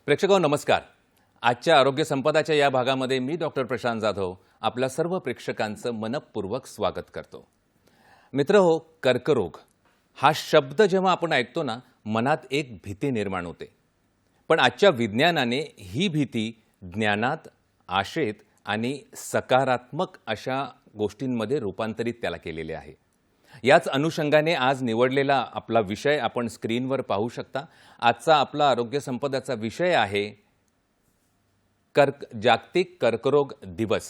प्रेक्षकांनो नमस्कार. आजच्या आरोग्य संपदाच्या या भागामध्ये मी डॉक्टर प्रशांत जाधव आपल्या सर्व प्रेक्षकांचं मनपूर्वक स्वागत करतो. मित्रहो, कर्करोग हा शब्द जेव्हा आपण ऐकतो ना, मनात एक भीती निर्माण होते. पण आजच्या विज्ञानाने ही भीती ज्ञानात, आशेत आणि सकारात्मक अशा गोष्टींमध्ये रूपांतरित त्याला केलेले आहे. याच अनुषंगाने आज निवडलेला आपला विषय आपण स्क्रीनवर पाहू शकता. आजचा आपला आरोग्य संपदाचा विषय आहे जागतिक कर्करोग दिवस.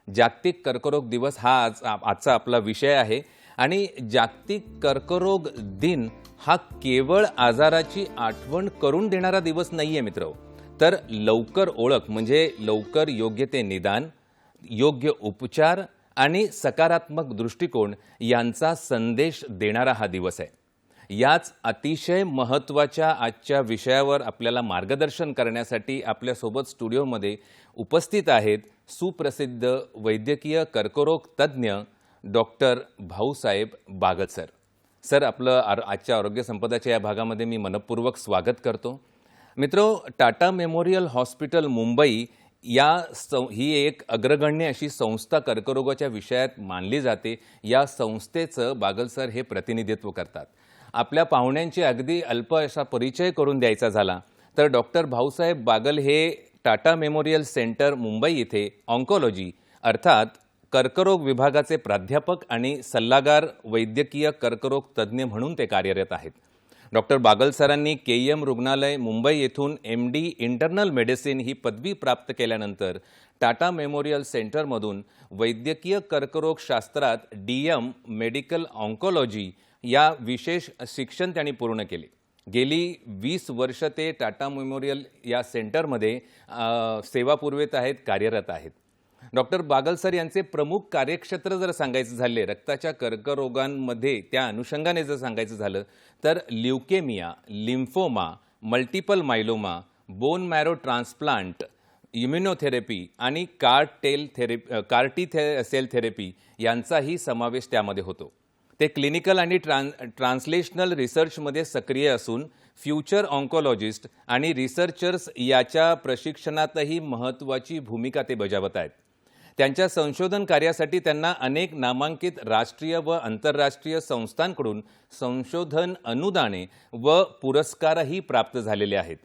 जागतिक कर्करोग दिवस हा आजचा आपला विषय आहे. आणि जागतिक कर्करोग दिन हा केवळ आजाराची आठवण करून देणारा दिवस नाहीये मित्र, तर लवकर ओळख म्हणजे लवकर योग्य ते निदान, योग्य उपचार आणि सकारात्मक दृष्टिकोन यांचा संदेश देणारा हा दिवस आहे. याच अतिशय महत्त्वाच्या आजच्या विषयावर आपल्याला मार्गदर्शन करण्यासाठी आपल्यासोबत स्टुडिओमध्ये उपस्थित आहेत सुप्रसिद्ध वैद्यकीय कर्करोग तज्ज्ञ doctor Bhausaheb Bagal sir. Sir, आपलं आजच्या आरोग्य संपदाच्या या भागामध्ये मी मनपूर्वक स्वागत करतो. मित्रो, टाटा मेमोरियल हॉस्पिटल मुंबई ही एक अग्रगण्य अशी संस्था कर्करोगाच्या विषयात मानली जाते. या संस्थेचं बागल सर हे प्रतिनिधित्व करतात. आपल्या पाहुण्यांची अगदी अल्प असा परिचय करून द्यायचा झाला तर डॉक्टर भाऊसाहेब बागल हे टाटा मेमोरियल सेंटर मुंबई येथे ऑन्कोलॉजी अर्थात कर्करोग विभागाचे प्राध्यापक आणि सल्लागार वैद्यकीय कर्करोग तज्ज्ञ म्हणून ते कार्यरत आहेत. डॉक्टर बागल सरांनी केईएम रुग्णालय मुंबई येथून MD इंटरनल मेडिसिन ही पदवी प्राप्त केल्यानंतर टाटा मेमोरियल सेंटरमधून वैद्यकीय कर्करोग शास्त्रात DM मेडिकल ऑन्कोलॉजी या विशेष शिक्षण त्यांनी पूर्ण केले. गेली 20 वर्ष ते टाटा मेमोरियल या सेंटरमध्ये सेवा पुरवित आहेत, कार्यरत आहेत. डॉक्टर बागल सर यांचे प्रमुख कार्यक्षेत्र जर सांगायचं झाले रक्ताच्या कर्करोगांमध्ये त्या अनुषंगाने जर सांगायचं झालं तर leukaemia, lymphoma, multiple myeloma, bone marrow transplant, immunotherapy आणि टी सेल थेरपी यांचाही समावेश त्यामध्ये होतो. ते क्लिनिकल आणि ट्रान्सलेशनल रिसर्चमध्ये सक्रिय असून फ्युचर ऑन्कोलॉजिस्ट आणि रिसर्चर्स याच्या प्रशिक्षणातही महत्त्वाची भूमिका ते बजावत आहेत. त्यांच्या संशोधन कार्यासाठी त्यांना अनेक नामांकित राष्ट्रीय व आंतरराष्ट्रीय संस्थांकडून संशोधन अनुदाने व पुरस्कारही प्राप्त झालेले आहेत.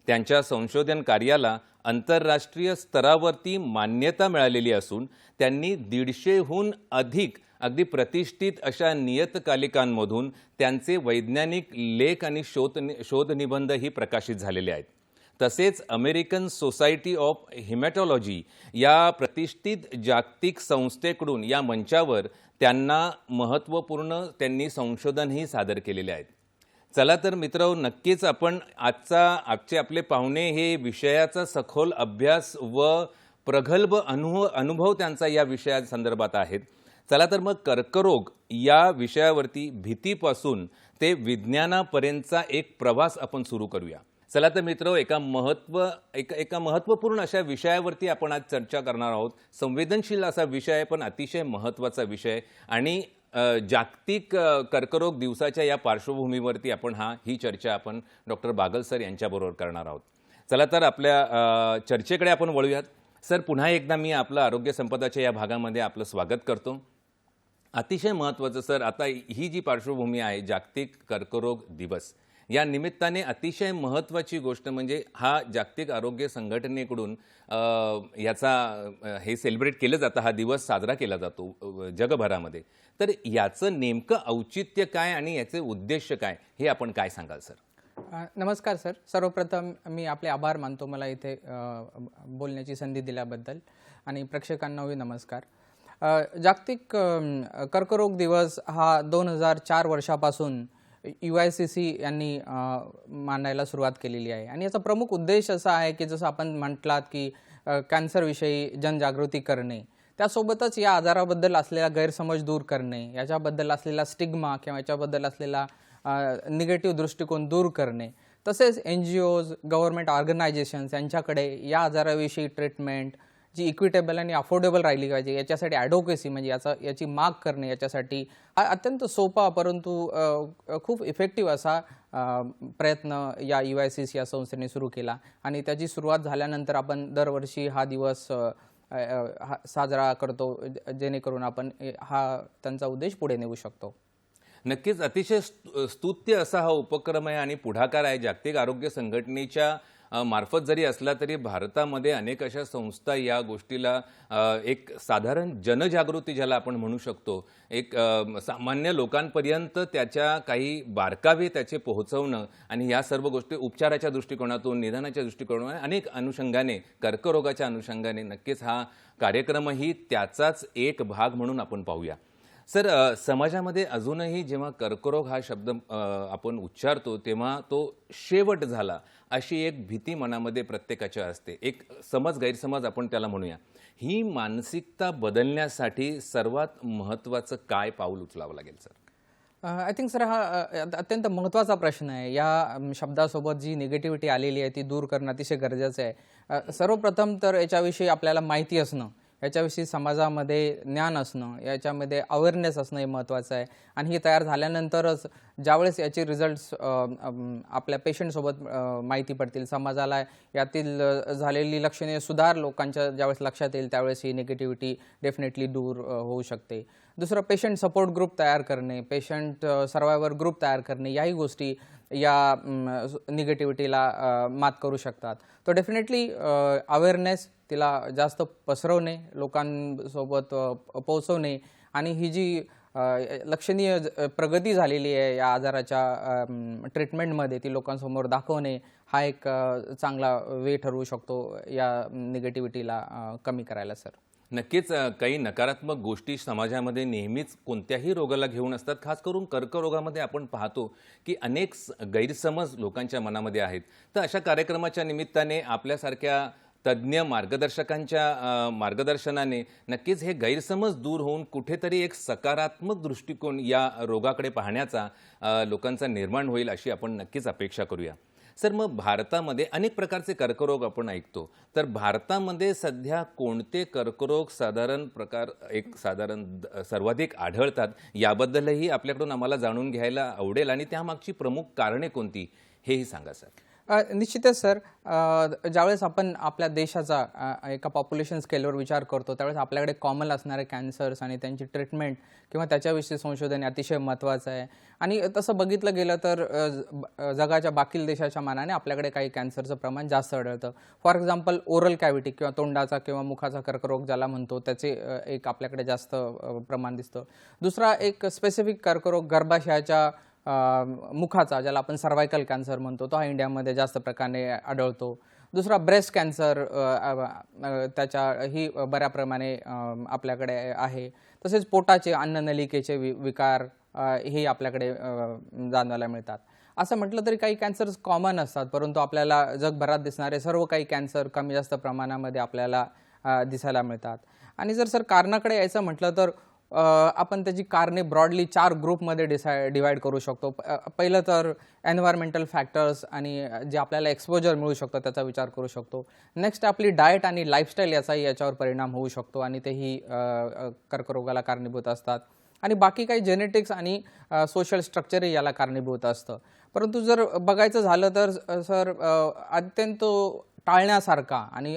त्यांच्या संशोधन कार्याला आंतरराष्ट्रीय स्तरावरती मान्यता मिळालेली असून त्यांनी 150हून अधिक अगदी प्रतिष्ठित अशा नियतकालिकांमधून त्यांचे वैज्ञानिक लेख आणि शोधनिबंधही प्रकाशित झालेले आहेत. तसेच अमेरिकन सोसायटी ऑफ हिमॅटॉलॉजी या प्रतिष्ठित जागतिक संस्थेकडून या मंचावर त्यांना महत्त्वपूर्ण त्यांनी संशोधनही सादर केलेले आहेत. चला तर मित्र, नक्कीच आपण आजचे आपले पाहुणे हे विषयाचा सखोल अभ्यास व प्रगल्भ अनुभव त्यांचा या विषयासंदर्भात आहेत. चला तर मग कर्करोग या विषयावरती भीतीपासून ते विज्ञानापर्यंतचा एक प्रवास आपण सुरू करूया. चला तर मित्र, एका महत्त्वपूर्ण अशा विषयावरती आपण आज चर्चा करणार आहोत. संवेदनशील असा विषय पण अतिशय महत्त्वाचा विषय आणि जागतिक कर्करोग दिवसाच्या या पार्श्वभूमीवरती ही चर्चा आपण डॉक्टर बागल सर यांच्याबरोबर करणार आहोत. चला तर आपल्या चर्चेकडे आपण वळूयात. सर, पुन्हा एकदा मी आपलं आरोग्य संपदाच्या या भागामध्ये आपलं स्वागत करतो. अतिशय महत्त्वाचं सर, आता ही जी पार्श्वभूमी आहे जागतिक कर्करोग दिवस, या निमित्ताने अतिशय महत्त्वाची गोष्ट म्हणजे हा जागतिक आरोग्य संघटनेकडून हे सेलिब्रेट केलं जातं, हा दिवस साजरा केला जातो जगभरामध्ये. तर याचं नेमकं औचित्य काय आणि याचे उद्देश काय हे आपण काय सांगाल सर? नमस्कार सर. सर्वप्रथम मी आपले आभार मानतो मला इथे बोलण्याची संधी दिल्याबद्दल आणि प्रेक्षकांनाही नमस्कार. जागतिक कर्करोग दिवस हा 2004 वर्षापासून UICC यांनी मांडायला सुरुवात केलेली आहे आणि याचा प्रमुख उद्देश असा आहे की जसं आपण म्हटलात की कॅन्सरविषयी जनजागृती करणे, त्यासोबतच या आजाराबद्दल असलेला गैरसमज दूर करणे, याच्याबद्दल असलेला स्टिग्मा किंवा याच्याबद्दल असलेला निगेटिव्ह दृष्टिकोन दूर करणे, तसेच NGOज, गव्हर्नमेंट ऑर्गनायझेशन्स यांच्याकडे या आजाराविषयी ट्रीटमेंट, जी इक्विटेबल आणि अफोर्डेबल राहिली पाहिजे, याच्यासाठी ॲडव्होकेसी म्हणजे याची माग करणे, याच्यासाठी हा अत्यंत सोपा परंतु खूप इफेक्टिव्ह असा प्रयत्न या UICC या संस्थेने सुरू केला आणि त्याची सुरुवात झाल्यानंतर आपण दरवर्षी हा दिवस साजरा करतो, जेणेकरून आपण हा त्यांचा उद्देश पुढे नेऊ शकतो. नक्कीच अतिशय स्तुत्य असा हा उपक्रम आहे आणि पुढाकार आहे. जागतिक आरोग्य संघटनेच्या मार्फत जरी असला तरी भारतामध्ये अनेक अशा संस्था या गोष्टीला एक साधारण जनजागृती ज्याला आपण म्हणू शकतो, एक सामान्य लोकांपर्यंत त्याच्या काही बारकावे त्याचे पोहोचवणं आणि या सर्व गोष्टी उपचाराच्या दृष्टिकोनातून, निदानाच्या दृष्टिकोनातून अनेक अनुषंगाने, कर्करोगाच्या अनुषंगाने नक्कीच हा कार्यक्रमही त्याचाच एक भाग म्हणून आपण पाहूया. सर, समाजामध्ये अजूनही जेव्हा कर्करोग हा शब्द आपण उच्चारतो तेव्हा तो शेवट झाला अशी एक भीती मनामध्ये प्रत्येकाच्या असते, एक गैरसमज आपण त्याला म्हणूया. ही मानसिकता बदलण्यासाठी सर्वात महत्त्वाचं काय पाऊल उचलावं लागेल सर? आय थिंक सर हा अत्यंत महत्त्वाचा प्रश्न आहे. या शब्दासोबत जी निगेटिव्हिटी आलेली आहे ती दूर करणं अतिशय गरजेचं आहे. सर्वप्रथम तर याच्याविषयी आपल्याला माहिती असणं, याच्याविषयी समाजामध्ये ज्ञान असणं, याच्यामध्ये अवेअरनेस असणं हे महत्त्वाचं आहे. आणि हे तयार झाल्यानंतरच ज्यावेळेस याचे रिझल्ट्स आपल्या पेशंटसोबत माहिती पडतील, समाजाला यातील झालेली लक्षणीय सुधार लोकांच्या ज्यावेळेस लक्षात येईल, त्यावेळेस ही निगेटिव्हिटी डेफिनेटली दूर होऊ शकते. दुसरं, पेशंट सपोर्ट ग्रुप तयार करणे, पेशंट सर्वायव्हर ग्रुप तयार करणे, याही गोष्टी या निगेटिव्हिटीला मात करू शकतात. तर डेफिनेटली अवेअरनेस, तिला जास्त पसरवणे, लोकांसोबत पोहोचवणे आणि ही जी लक्षणीय प्रगती झालेली आहे या आजाराच्या ट्रीटमेंटमध्ये ती लोकांसमोर दाखवणे, हा एक चांगला वे ठरवू शकतो या निगेटिव्हिटीला कमी करायला सर. नक्कीच काही नकारात्मक गोष्टी समाजामध्ये नेहमीच कोणत्याही रोगाला घेऊन असतात. खास करून कर्करोगामध्ये आपण पाहतो की अनेक गैरसमज लोकांच्या मनामध्ये आहेत. तर अशा कार्यक्रमाच्या निमित्ताने आपल्यासारख्या तज्ज्ञ मार्गदर्शकांच्या मार्गदर्शनाने नक्कीच हे गैरसमज दूर होऊन कुठेतरी एक सकारात्मक दृष्टिकोन या रोगाकडे पाहण्याचा लोकांचा निर्माण होईल अशी आपण नक्कीच अपेक्षा करूया. सर, मग भारतामध्ये अनेक प्रकारचे कर्करोग आपण ऐकतो, तर भारतामध्ये सध्या कोणते कर्करोग साधारण सर्वाधिक आढळतात याबद्दलही आपल्याकडून आम्हाला जाणून घ्यायला आवडेल आणि त्यामागची प्रमुख कारणे कोणती हेही सांगा सर. निश्चितच सर, ज्यावेळेस आपण आपल्या देशाचा एका पॉप्युलेशन स्केलवर विचार करतो त्यावेळेस आपल्याकडे कॉमन असणारे कॅन्सर्स आणि त्यांची ट्रीटमेंट किंवा त्याच्याविषयी संशोधन अतिशय महत्त्वाचं आहे. आणि तसं बघितलं गेलं तर जगाच्या बाकी देशाच्या मानाने आपल्याकडे काही कॅन्सरचं प्रमाण जास्त आढळतं. फॉर एक्झाम्पल ओरल कॅव्हिटी किंवा तोंडाचा किंवा मुखाचा कर्करोग ज्याला म्हणतो, त्याचे एक आपल्याकडे जास्त प्रमाण दिसतं. दुसरा एक स्पेसिफिक कर्करोग गर्भाशयाच्या मुखाचा, ज्याला आपण सर्वायकल कॅन्सर म्हणतो, तो हा इंडियामध्ये जास्त प्रकारे आढळतो. दुसरा ब्रेस्ट कॅन्सर, त्याच्याही बऱ्या प्रमाणे आपल्याकडे आहे. तसेच पोटाचे अन्ननलिकेचे विकार हे आपल्याकडे जाणवायला मिळतात. असं म्हटलं तरी काही कॅन्सर्स कॉमन असतात, परंतु आपल्याला जगभरात दिसणारे सर्व काही कॅन्सर कमी जास्त प्रमाणामध्ये आपल्याला दिसायला मिळतात. आणि जर सर कारणाकडे यायचं म्हटलं तर आपण त्याची कारणे ब्रॉडली 4 ग्रुपमध्ये डिवाइड करू शकतो. पहिलं तर एन्व्हायरमेंटल फॅक्टर्स आणि जे आपल्याला एक्सपोजर मिळू शकतं त्याचा विचार करू शकतो. नेक्स्ट आपली डाएट आणि लाईफस्टाईल याचाही याच्यावर परिणाम होऊ शकतो आणि तेही कर्करोगाला कारणीभूत असतात. आणि बाकी काही जेनेटिक्स आणि सोशल स्ट्रक्चरही याला कारणीभूत असतं. परंतु जर बघायचं झालं तर सर अत्यंत टाळण्यासारखा आणि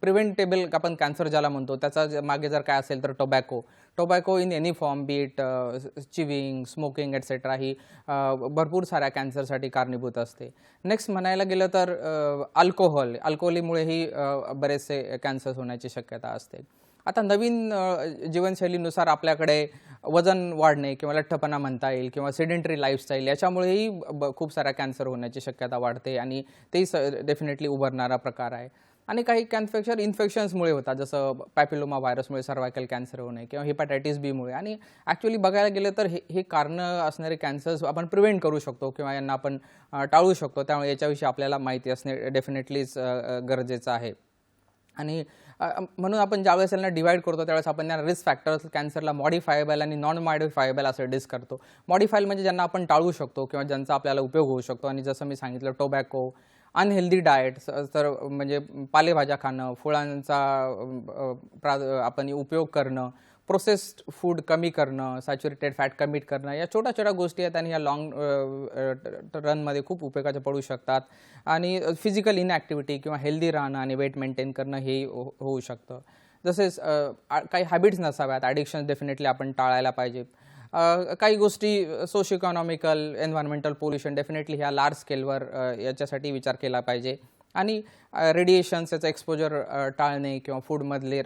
प्रिव्हेंटेबल आपण कॅन्सर ज्याला म्हणतो त्याचा मागे जर काय असेल तर tobacco in any form, betel chewing, smoking etcetera, ही भरपूर साऱ्या कॅन्सरसाठी कारणीभूत असते. नेक्स्ट म्हणायला गेलं तर अल्कोहोलीमुळेही बरेचसे कॅन्सर्स होण्याची शक्यता असते. आता नवीन जीवनशैलीनुसार आपल्याकडे वजन वाढणे किंवा लठ्ठपणा म्हणता येईल किंवा सेडेंटरी लाईफस्टाईल याच्यामुळेही खूप साऱ्या कॅन्सर होण्याची शक्यता वाढते आणि तेही डेफिनेटली उभरणारा प्रकार आहे. आणि काही इन्फेक्शन्समुळे होतात, जसं पॅपिलोमा व्हायरसमुळे सर्वायकल कॅन्सर होणे किंवा हेपॅटायटिस बीमुळे. आणि ॲक्च्युली बघायला गेलं तर हे कारणं असणारे कॅन्सर्स आपण प्रिव्हेंट करू शकतो किंवा यांना आपण टाळू शकतो. त्यामुळे याच्याविषयी आपल्याला माहिती असणे डेफिनेटलीच गरजेचं आहे. आणि म्हणून आपण ज्यावेळेस यांना डिवाइड करतो त्यावेळेस आपण या रिस्क फॅक्टर्स कॅन्सरला मॉडिफायबल आणि नॉन मॉडिफायबल असं डिस करतो. मॉडिफायल म्हणजे ज्यांना आपण टाळू शकतो किंवा ज्यांचा आपल्याला उपयोग होऊ शकतो. आणि जसं मी सांगितलं, टोबॅको अनहेल्दी डाएट, तर म्हणजे पालेभाज्या खाणं, फळांचा आपण उपयोग करणं, प्रोसेस्ड फूड कमी करणं, सॅच्युरेटेड फॅट कमी करणं, या छोट्या छोट्या गोष्टी आहेत आणि या लॉंग रनमध्ये खूप उपयोगाच्या पडू शकतात. आणि फिजिकल इनॲक्टिव्हिटी किंवा हेल्दी राहणं आणि वेट मेंटेन करणं हे होऊ शकतं. तसेच काही हॅबिट्स नसाव्यात, ॲडिक्शन डेफिनेटली आपण टाळायला पाहिजे. काही गोष्टी socio economical, environmental pollution definitely ह्या लार्ज स्केलवर याच्यासाठी विचार केला पाहिजे. आणि रेडिएशन्स याचं एक्सपोजर टाळणे किंवा फूडमधले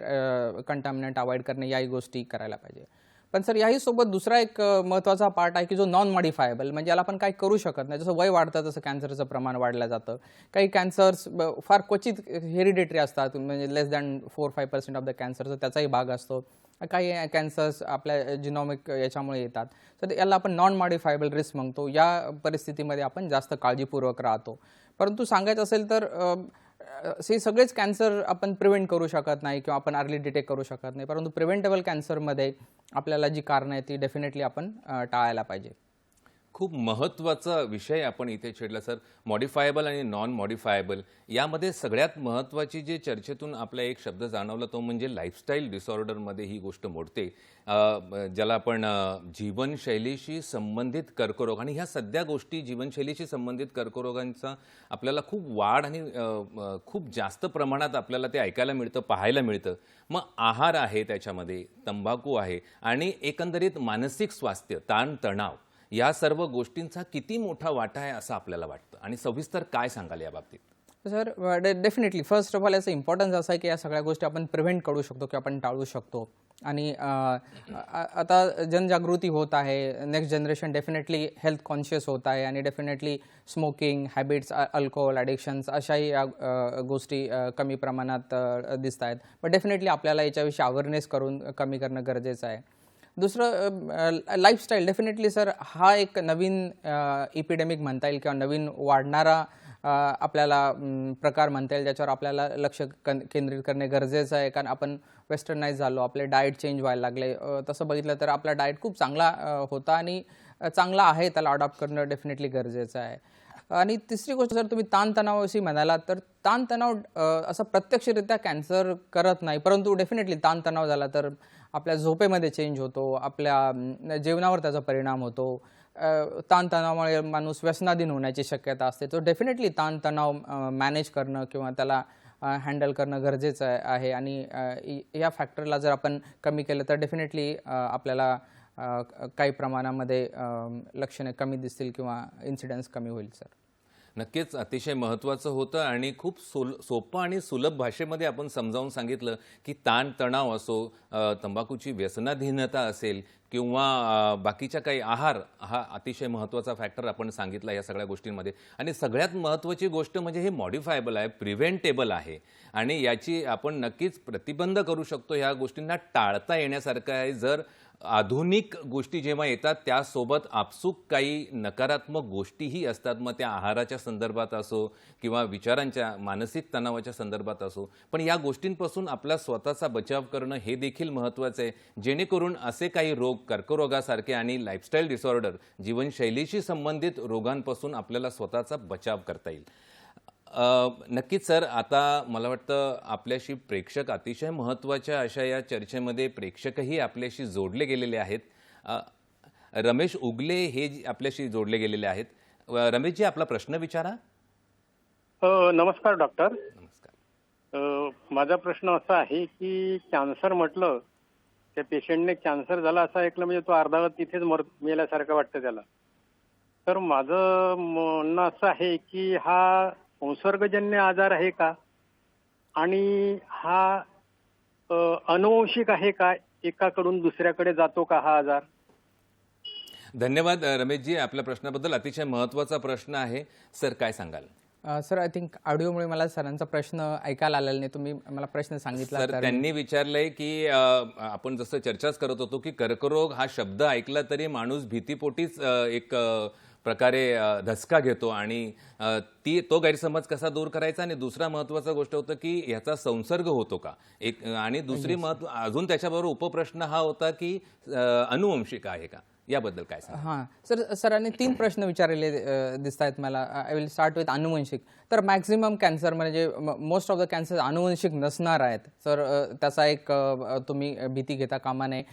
कंटॅमिनंट अवॉइड करणे, याही गोष्टी करायला पाहिजे. पण सर याही सोबत दुसरा एक महत्त्वाचा पार्ट आहे की जो नॉन मॉडिफायबल, म्हणजे याला आपण काही करू शकत नाही. जसं वय वाढतं तसं कॅन्सरचं प्रमाण वाढलं जातं. काही कॅन्सर्स फार क्वचित हेरिडिटरी असतात, म्हणजे लेस दॅन 4-5% ऑफ द कॅन्सरचा त्याचाही भाग असतो. काही कॅन्सर्स आपल्या जिनॉमिक याच्यामुळे येतात. तर याला आपण नॉन मॉडिफायबल रिस्क म्हणतो. या परिस्थितीमध्ये आपण जास्त काळजीपूर्वक राहतो. परंतु सांगायचं असेल तर हे सगळेच कॅन्सर आपण प्रिव्हेंट करू शकत नाही किंवा आपण अर्ली डिटेक्ट करू शकत नाही. परंतु प्रिव्हेंटेबल कॅन्सरमध्ये आपल्याला जी कारणं आहेत ती डेफिनेटली आपण टाळायला पाहिजे. खूप महत्त्वाचा विषय आपण इथे छेडला सर. मॉडिफायबल आणि नॉन मॉडिफायबल यामध्ये सगळ्यात महत्त्वाची जी चर्चेतून आपला एक शब्द जाणवला तो म्हणजे लाईफस्टाईल डिसऑर्डरमध्ये ही गोष्ट मोडते, ज्याला आपण जीवनशैलीशी संबंधित कर्करोग. आणि ह्या सध्या गोष्टी जीवनशैलीशी संबंधित कर्करोगांचा आपल्याला खूप वाढ आणि खूप जास्त प्रमाणात आपल्याला ते ऐकायला मिळतं, पाहायला मिळतं. मग आहार आहे, त्याच्यामध्ये तंबाखू आहे आणि एकंदरीत मानसिक स्वास्थ्य, ताणतणाव, या सर्व गोष्टींचा किती मोठा वाटा आहे असं आपल्याला वाटतं आणि सविस्तर काय सांगाल या बाबतीत? Sir definitely first of all याचा इम्पॉर्टन्स असा आहे की या सगळ्या गोष्टी आपण प्रिव्हेंट करू शकतो किंवा आपण टाळू शकतो. आणि आता जनजागृती होत आहे, next generation definitely health conscious होत आहे आणि definitely smoking habits, alcohol addictions अशाही गोष्टी कमी प्रमाणात दिसत आहेत. पण डेफिनेटली आपल्याला याच्याविषयी अवेअरनेस करून कमी करणं गरजेचं आहे. दुसरं लाईफस्टाईल, डेफिनेटली सर हा एक नवीन इपिडेमिक म्हणता येईल किंवा नवीन वाढणारा आपल्याला प्रकार म्हणता येईल, ज्याच्यावर आपल्याला लक्ष केंद्रित करणे गरजेचं आहे. कारण आपण वेस्टर्नाइज झालो, आपले डाएट चेंज व्हायला लागले. तसं बघितलं तर आपला डाएट खूप चांगला होता आणि चांगला आहे, त्याला अडॉप्ट करणं डेफिनेटली गरजेचं आहे. आणि तिसरी गोष्ट जर तुम्ही ताणतणावाविषयी म्हणालात तर ताणतणाव असं प्रत्यक्षरित्या कॅन्सर करत नाही, परंतु डेफिनेटली ताणतणाव झाला तर आपल्या झोपेमध्ये चेंज होतो, आपल्या जेवणावर त्याचा परिणाम होतो. ताणतणावामुळे माणूस व्यसनाधीन होण्याची शक्यता असते. तो डेफिनेटली ताणतणाव मॅनेज करणं किंवा त्याला हँडल करणं गरजेचं आहे. आणि या फॅक्टरला जर आपण कमी केलं तर डेफिनेटली आपल्याला काही प्रमाणामध्ये लक्षणे कमी दिसतील किंवा इन्सिडेन्स कमी होईल सर. नक्कीच अतिशय महत्त्वाचं होतं आणि खूप सोपं आणि सुलभ भाषेमध्ये आपण समजावून सांगितलं की ताणतणाव असो, तंबाखूची व्यसनाधीनता असेल किंवा बाकीच्या काही आहार, हा अतिशय महत्त्वाचा फॅक्टर आपण सांगितला या सगळ्या गोष्टींमध्ये. आणि सगळ्यात महत्त्वाची गोष्ट म्हणजे हे मॉडिफायबल आहे, प्रिव्हेंटेबल आहे आणि याची आपण नक्कीच प्रतिबंध करू शकतो. ह्या गोष्टींना टाळता येण्यासारखं आहे. जर आधुनिक गोष्टी जेव्हा येतात त्यासोबत आपसूक काही नकारात्मक गोष्टीही असतात, मग त्या आहाराच्या संदर्भात असो किंवा विचारांच्या, मानसिक तणावाच्या संदर्भात असो. पण या गोष्टींपासून आपला स्वतःचा बचाव करणं हे देखील महत्त्वाचं आहे, जेणेकरून असे काही रोग, कर्करोगासारखे आणि लाईफस्टाईल डिसऑर्डर, जीवनशैलीशी संबंधित रोगांपासून आपल्याला स्वतःचा बचाव करता येईल. नक्कीच सर, आता मला वाटतं आपल्याशी प्रेक्षक अतिशय महत्त्वाच्या अशा या चर्चेमध्ये प्रेक्षकही आपल्याशी जोडले गेलेले आहेत. रमेश उगले हे आपल्याशी जोडले गेलेले आहेत. रमेशजी, आपला प्रश्न विचारा. नमस्कार डॉक्टर. नमस्कार. माझा प्रश्न असा आहे की कॅन्सर म्हटलं, त्या पेशंटने कॅन्सर झाला असं ऐकलं म्हणजे तो अर्धा तिथेच मेल्यासारखं वाटतं त्याला. तर माझं म्हणणं असं आहे की हा संसर्गजन्य आजार आहे का आणि हा अनुवंशिक आहे का, एकाकडून दुसऱ्याकडे जातो का हा आजार? धन्यवाद रमेशजी, आपल्या प्रश्नाबद्दल. अतिशय महत्त्वाचा प्रश्न आहे. सर, काय सांगाल? सर, आय थिंक ऑडिओमुळे मला सरांचा प्रश्न ऐकायला आलेला नाही. तुम्ही मला प्रश्न सांगितला सर, त्यांनी विचारलंय की आपण जसं चर्चाच करत होतो की कर्करोग हा शब्द ऐकला तरी माणूस भीतीपोटीच एक प्रकारे धसका घेतो आणि तो गैरसमज कसा दूर करायचा. आणि दुसरा महत्त्वाचा गोष्ट होतं की ह्याचा संसर्ग होतो का, एक. आणि दुसरी अजून त्याच्याबरोबर उपप्रश्न हा होता की अनुवंशिक आहे का. याबद्दल काय सांगा? हां सर, सरांनी 3 प्रश्न विचारलेले दिसत आहेत मला. आय विल स्टार्ट विथ अनुवंशिक. तर मॅक्झिमम कॅन्सर म्हणजे मोस्ट ऑफ द कॅन्सर अनुवंशिक नसणार आहेत. तर त्याचा एक तुम्ही भीती घेता कामा नये.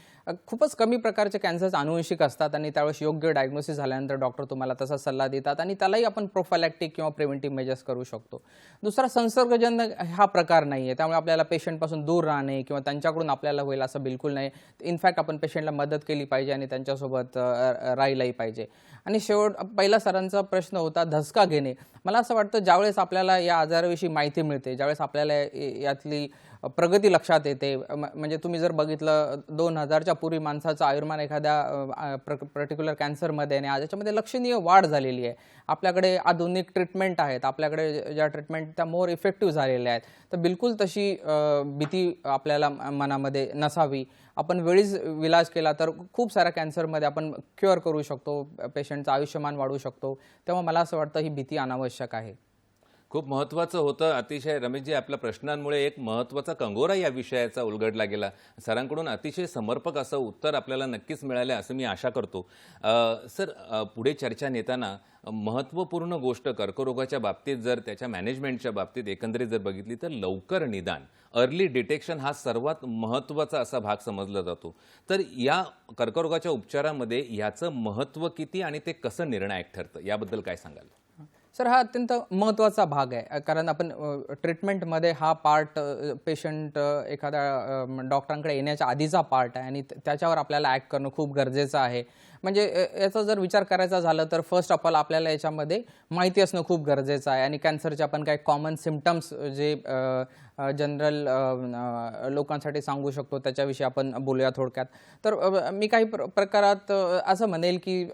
खूपच कमी प्रकारचे कॅन्सर्स अनुवंशिक असतात आणि त्यावेळेस योग्य डायग्नोसिस झाल्यानंतर डॉक्टर तुम्हाला तसा सल्ला देतात आणि त्यालाही आपण प्रोफायलॅक्टिक किंवा प्रिव्हेंटिव्ह मेजर्स करू शकतो. दुसरा संसर्गजन्य हा प्रकार नाही आहे, त्यामुळे आपल्याला पेशंटपासून दूर राहणे किंवा त्यांच्याकडून आपल्याला होईल असं बिलकुल नाही. इनफॅक्ट आपण पेशंटला मदत केली पाहिजे आणि त्यांच्यासोबत राहिलंही पाहिजे. आणि पहिला सरांचा प्रश्न होता धसका घेणे. मला असं वाटतं ज्यावेळेस आपल्याला या आजाराविषयी माहिती मिळते, ज्यावेळेस आपल्याला यातली प्रगती लक्षात येते, म्हणजे तुम्ही जर बघितलं 2000च्या पूर्वी माणसाचं आयुर्मान एखाद्या पर्टिक्युलर कॅन्सरमध्ये आणि आज याच्यामध्ये लक्षणीय वाढ झालेली आहे. आपल्याकडे आधुनिक ट्रीटमेंट आहेत, आपल्याकडे ज्या ट्रीटमेंट त्या मोर इफेक्टिव्ह झालेल्या आहेत. तर बिलकुल तशी भीती आपल्याला मनामध्ये नसावी. आपण वेळीच विलाज केला तर खूप साऱ्या कॅन्सरमध्ये आपण क्युअर करू शकतो, पेशंटचं आयुष्यमान वाढवू शकतो. तेव्हा मला असं वाटतं ही भीती अनावश्यक आहे. खूप महत्त्वाचं होतं. अतिशय रमेशजी, आपल्या प्रश्नांमुळे एक महत्त्वाचा कंगोरा या विषयाचा उलगडला गेला. सरांकडून अतिशय समर्पक असं उत्तर आपल्याला नक्कीच मिळालं असं मी आशा करतो. सर, पुढे चर्चा नेताना महत्त्वपूर्ण गोष्ट कर्करोगाच्या बाबतीत जर त्याच्या मॅनेजमेंटच्या बाबतीत एकंदरीत जर बघितली तर लवकर निदान, अर्ली डिटेक्शन हा सर्वात महत्त्वाचा असा भाग समजला जातो. तर या कर्करोगाच्या उपचारामध्ये याचं महत्त्व किती आणि ते कसं निर्णायक ठरतं याबद्दल काय सांगाल? सर, हा अत्यंत महत्त्वाचा भाग आहे. कारण आपण ट्रीटमेंटमध्ये हा पार्ट पेशंट एखाद्या डॉक्टरांकडे येण्याच्या आधीचा पार्ट आहे आणि त्याच्यावर आपल्याला ॲक्ट करणं खूप गरजेचं आहे. म्हणजे याचा जर विचार करायचा झाला तर फर्स्ट ऑफ ऑल आपल्याला याच्यामध्ये माहिती असणं खूप गरजेचं आहे आणि कॅन्सरचे आपण काही कॉमन सिम्पटम्स जे जनरल लोकांसाठी सांगू शकतो त्याच्याविषयी आपण बोलूया थोडक्यात. तर मी काही प्रकारात असं म्हणेल की